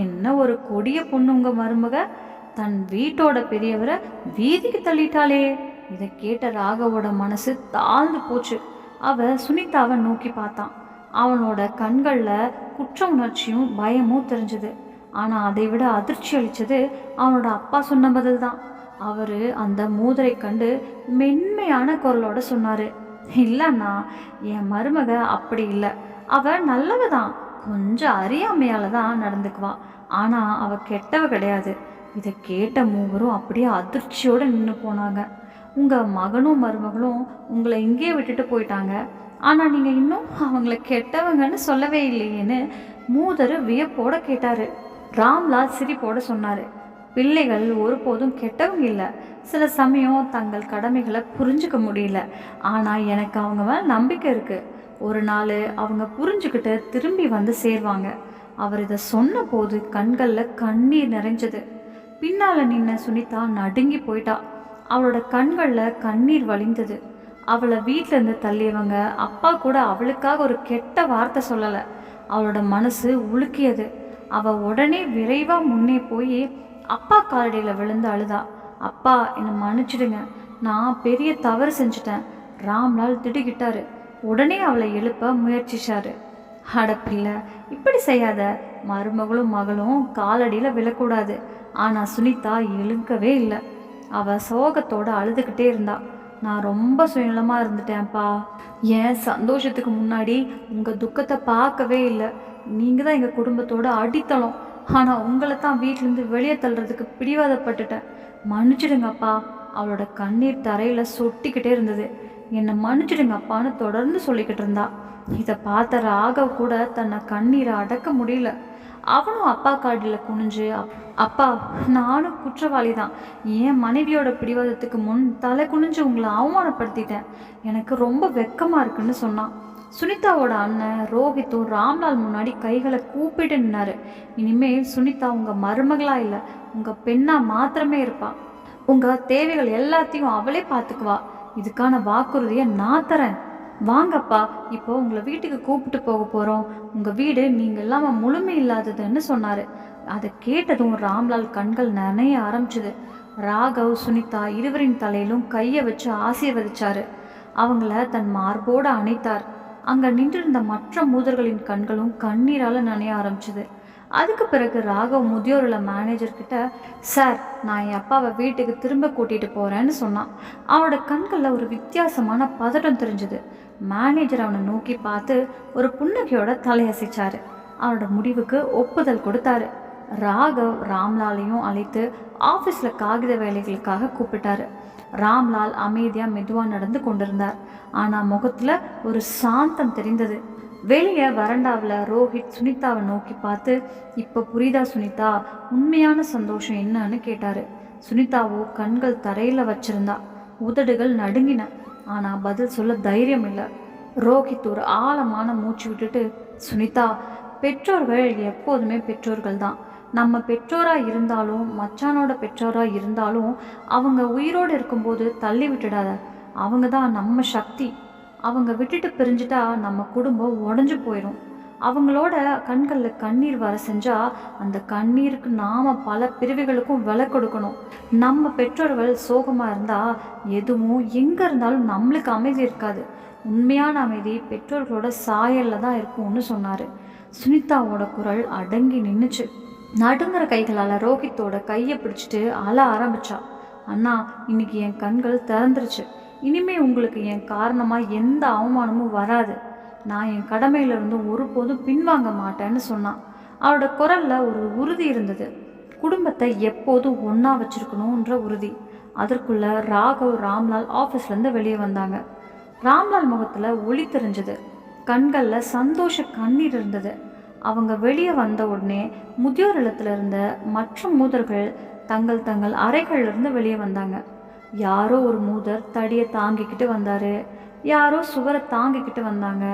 என்ன ஒரு கொடிய பொண்ணு உங்கள் மருமக, தன் வீட்டோட பெரியவரை வீதிக்கு தள்ளிட்டாளே. இதை கேட்ட ராகவோட மனசு தாழ்ந்து போச்சு. அவன் சுனிதாவை நோக்கி பார்த்தான். அவனோட கண்களில் குற்ற உணர்ச்சியும் பயமும் தெரிஞ்சது. ஆனால் அதை விட அதிர்ச்சி அளித்தது அவனோட அப்பா சொன்ன பதில் தான். அவர் அந்த மூதரை கண்டு மென்மையான குரலோட சொன்னார், இல்லைண்ணா, என் மருமக அப்படி இல்லை, அவள் நல்லவ தான். கொஞ்சம் அறியாமையால் தான் நடந்துக்குவா, ஆனால் அவள் கெட்டவ கிடையாது. இதை கேட்ட மூவரும் அப்படியே அதிர்ச்சியோடு நின்று போனாங்க. உங்கள் மகனும் மருமகளும் உங்களை இங்கேயே விட்டுட்டு போயிட்டாங்க, ஆனால் நீங்கள் இன்னும் அவங்கள கெட்டவங்கன்னு சொல்லவே இல்லையேன்னு மூதர் வியப்போட கேட்டார். ராம்லால் சிரிப்போட சொன்னார், பிள்ளைகள் ஒருபோதும் கெட்டவங்க இல்லை. சில சமயம் தங்கள் கடமைகளை புரிஞ்சுக்க முடியல, ஆனால் எனக்கு அவங்க மேலே நம்பிக்கை இருக்குது. ஒரு நாள் அவங்க புரிஞ்சுக்கிட்டு திரும்பி வந்து சேருவாங்க. அவர் இதை சொன்ன போது கண்களில் கண்ணீர் நிறைஞ்சது. பின்னால் நின்ன சுனிதா நடுங்கி போயிட்டா. அவளோட கண்களில் கண்ணீர் வழிந்தது. அவளை வீட்டிலேருந்து தள்ளியவங்க அப்பா கூட அவளுக்காக ஒரு கெட்ட வார்த்தை சொல்லலை. அவளோட மனசு உலுக்கியது. அவள் உடனே விரைவாக முன்னே போய் அப்பா காலடியில் விழுந்து அழுதா. அப்பா, என்னை மன்னிச்சிடுங்க, நான் பெரிய தவறு செஞ்சிட்டேன். ராம்லால் திடுக்கிட்டாரு. உடனே அவளை எழுப்ப முயற்சிச்சாரு. அடப்பில்லை, இப்படி செய்யாத. மருமகளும் மகளும் காலடியில் விழக்கூடாது. ஆனால் சுனிதா எழுங்கவே இல்லை. அவள் சோகத்தோடு அழுதுகிட்டே இருந்தா. நான் ரொம்ப சுயநலமாக இருந்துட்டேன்ப்பா. என் சந்தோஷத்துக்கு முன்னாடி உங்கள் துக்கத்தை பார்க்கவே இல்லை. நீங்கள் தான் எங்கள் குடும்பத்தோட அடித்தளம். ஆனால் உங்களை தான் வீட்டிலேருந்து வெளியே தள்ளுறதுக்கு பிடிவாதப்பட்டுட்டேன். மன்னிச்சிடுங்கப்பா. அவளோட கண்ணீர் தரையில் சொட்டிக்கிட்டே இருந்தது. என்னை மன்னிச்சிடுங்கப்பான்னு தொடர்ந்து சொல்லிக்கிட்டு இருந்தா. இதை பார்த்த ராகவ் கூட தன்னை கண்ணீரை அடக்க முடியல. அவனும் அப்பா காடியில் குனிஞ்சு, அப்பா, நானும் குற்றவாளி தான். என் மனைவியோட பிடிவாதத்துக்கு முன் தலை குனிஞ்சு உங்களை அவமானப்படுத்திட்டேன். எனக்கு ரொம்ப வெக்கமாக இருக்குன்னு சொன்னான். சுனிதாவோட அண்ணன் ரோஹித்தும் ராம்லால் முன்னாடி கைகளை கூப்பிட்டு நின்னாரு. இனிமேல் சுனிதா உங்கள் மருமகளா இல்லை, உங்கள் பெண்ணா மாத்திரமே இருப்பா. உங்கள் தேவைகள் எல்லாத்தையும் அவளே பார்த்துக்குவா. இதுக்கான வாக்குறுதியை நான் தரேன். வாங்கப்பா, இப்போ உங்களை வீட்டுக்கு கூப்பிட்டு போக போகிறோம். உங்கள் வீடு நீங்கள் இல்லாமல் முழுமை இல்லாததுன்னு சொன்னார். அதை கேட்டதும் ராம்லால் கண்கள் நனைய ஆரம்பிச்சுது. ராகவ் சுனிதா இருவரின் தலையிலும் கையை வச்சு ஆசீர்வதிச்சாரு. அவங்கள தன் மார்போடு அணைத்தார். அங்கே நின்றிருந்த மற்ற மூதர்களின் கண்களும் கண்ணீரால் நனைய ஆரம்பிச்சுது. அதுக்கு பிறகு ராகவ் முதியோருள்ள மேனேஜர்கிட்ட, சார், நான் என் அப்பாவை வீட்டுக்கு திரும்ப கூட்டிகிட்டு போகிறேன்னு சொன்னான். அவனோட கண்களில் ஒரு வித்தியாசமான பதட்டம் தெரிஞ்சுது. மேனேஜர் அவனை நோக்கி பார்த்து ஒரு புன்னகையோட தலையசைச்சாரு. அவனோட முடிவுக்கு ஒப்புதல் கொடுத்தாரு. ராகவ் ராம்லாலையும் அழைத்து ஆஃபீஸில் காகித வேலைகளுக்காக கூப்பிட்டாரு. ராம்லால் அமைதியாக மெதுவாக நடந்து கொண்டிருந்தார். ஆனால் முகத்தில் ஒரு சாந்தம் தெரிந்தது. வெளியே வறண்டாவில் ரோஹித் சுனிதாவை நோக்கி பார்த்து, இப்போ புரியுதா சுனிதா, உண்மையான சந்தோஷம் என்னன்னு கேட்டார். சுனிதாவோ கண்கள் தரையில் வச்சிருந்தா. உதடுகள் நடுங்கின. ஆனால் பதில் சொல்ல தைரியம் இல்லை. ரோஹித் ஒரு ஆழமான மூச்சு விட்டுட்டு, சுனிதா, பெற்றோர்கள் எப்போதுமே பெற்றோர்கள் தான். நம்ம பெற்றோராக இருந்தாலும் மச்சானோட பெற்றோராக இருந்தாலும் அவங்க உயிரோடு இருக்கும்போது தள்ளி விட்டுடாத. அவங்க தான் நம்ம சக்தி. அவங்க விட்டுட்டு பிரிஞ்சுட்டா நம்ம குடும்பம் உடஞ்சி போயிடும். அவங்களோட கண்களில் கண்ணீர் வர செஞ்சால் அந்த கண்ணீருக்கு நாம் பல பிரிவுகளுக்கும் விலை கொடுக்கணும். நம்ம பெற்றோர்கள் சோகமாக இருந்தால் எதுவும் எங்கே இருந்தாலும் நம்மளுக்கு அமைதி இருக்காது. உண்மையான அமைதி பெற்றோர்களோட சாயலில் தான் இருக்கும்னு சொன்னார். சுனிதாவோட குரல் அடங்கி நின்றுச்சு. நடுங்கிற கைகளால் ரோஹித்தோட கையை பிடிச்சிட்டு அழ ஆரம்பிச்சா. அண்ணா, இன்னைக்கு என் கண்கள் திறந்துருச்சு. இனிமே உங்களுக்கு என் காரணமாக எந்த அவமானமும் வராது. நான் என் கடமையிலிருந்து ஒருபோதும் பின்வாங்க மாட்டேன்னு சொன்னான். அவளோட குரலில் ஒரு உறுதி இருந்தது. குடும்பத்தை எப்போதும் ஒன்றா வச்சுருக்கணுன்ற உறுதி. அதற்குள்ள ராகவ் ராம்லால் ஆஃபீஸ்லேருந்து வெளியே வந்தாங்க. ராம்லால் முகத்தில் ஒளி தெரிஞ்சது. கண்களில் சந்தோஷ கண்ணீர் இருந்தது. அவங்க வெளியே வந்த உடனே முதியோர் இல்லத்தில் இருந்த மற்ற மூதர்கள் தங்கள் தங்கள் அறைகள்லேருந்து வெளியே வந்தாங்க. யாரோ ஒரு மூதர் தடியை தாங்கிக்கிட்டு வந்தார். யாரோ சுவரை தாங்கிக்கிட்டு வந்தாங்க.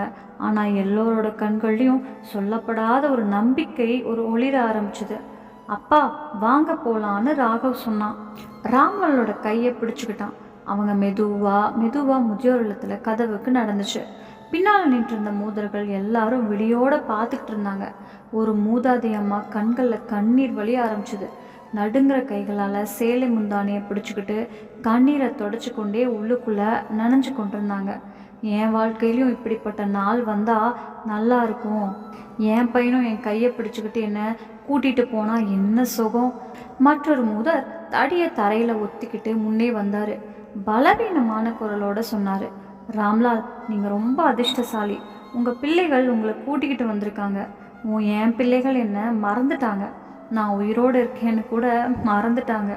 ஆனால் எல்லோரோட கண்கள்லையும் சொல்லப்படாத ஒரு நம்பிக்கை ஒரு ஒளிர ஆரம்பிச்சுது. அப்பா, வாங்க போகலான்னு ராகவ் சொன்னான். ராமலோட கையை பிடிச்சிக்கிட்டான். அவங்க மெதுவாக முதியோர் இல்லத்தில் கதவுக்கு நடந்துச்சு. பின்னால் நின்றிருந்த மூதர்கள் எல்லாரும் விழியோடு பார்த்துக்கிட்டு இருந்தாங்க. ஒரு மூதாதி அம்மா கண்களில் கண்ணீர் வழிய ஆரம்பிச்சுது. நடுங்கிற கைகளால் சேலை முந்தானியை பிடிச்சிக்கிட்டு கண்ணீரை தொடச்சி கொண்டே உள்ளுக்குள்ளே நனைஞ்சு கொண்டிருந்தாங்க. என் வாழ்க்கையிலையும் இப்படிப்பட்ட நாள் வந்தால் நல்லா இருக்கும். என் பையனும் என் கையை பிடிச்சிக்கிட்டு என்னை கூட்டிகிட்டு போனால் என்ன சுகம். மற்றொரு மூதர் தடியை தரையில் ஒத்திக்கிட்டு முன்னே வந்தார். பலவீனமான குரலோடு சொன்னார், ராம்லால், நீங்கள் ரொம்ப அதிர்ஷ்டசாலி. உங்கள் பிள்ளைகள் உங்களை கூட்டிக்கிட்டு வந்திருக்காங்க. என் பிள்ளைகள் என்ன மறந்துட்டாங்க, நான் உயிரோடு இருக்கேன்னு கூட மறந்துட்டாங்க.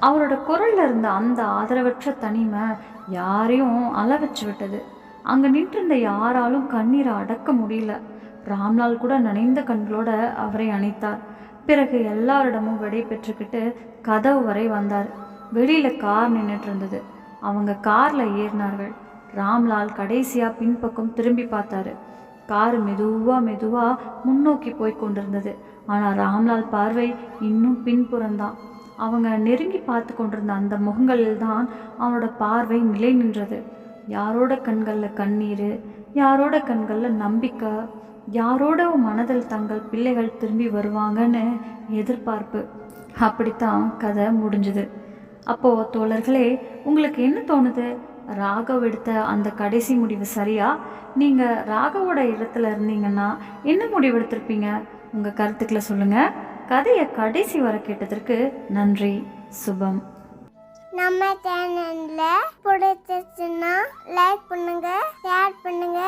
அவரோட குரல்ல இருந்த அந்த ஆதரவற்ற தனிமை யாரையும் அழ வச்சு விட்டது. அங்கே நின்றிருந்த யாராலும் கண்ணீரை அடக்க முடியல. ராம்லால் கூட நனைந்த கண்களோட அவரை அணைத்தார். பிறகு எல்லாரிடமும் விடை பெற்றுக்கிட்டு கதவு வரை வந்தார். வெளியில் கார் நின்றுட்டு இருந்தது. அவங்க காரில் ஏறினார்கள். ராம்லால் கடைசியாக பின்பக்கம் திரும்பி பார்த்தாரு. கார் மெதுவாக முன்னோக்கி போய் கொண்டிருந்தது. ஆனால் ராம்லால் பார்வை இன்னும் பின்புறம்தான். அவங்க நெருங்கி பார்த்து கொண்டிருந்த அந்த முகங்களில் தான் அவனோட பார்வை நிலை நின்றது. யாரோட கண்களில் கண்ணீர், யாரோட கண்களில் நம்பிக்கை, யாரோட மனதில் தங்கள் பிள்ளைகள் திரும்பி வருவாங்கன்னு எதிர்பார்ப்பு. அப்படித்தான் கதை முடிஞ்சுது. அப்போது தோழர்களே, உங்களுக்கு என்ன தோணுது? ராகவ் எடுத்த அந்த கடைசி முடிவு சரியா? நீங்கள் ராகவோட இடத்துல இருந்தீங்கன்னா என்ன முடிவு எடுத்திருப்பீங்க? உங்கள் கருத்துக்களை சொல்லுங்கள். கதையை கடைசி வரை கேட்டதற்கு நன்றி. சுபம். நம்ம சேனல்ல பிடிச்சிச்சுன்னா லைக் பண்ணுங்க, ஷேர் பண்ணுங்க,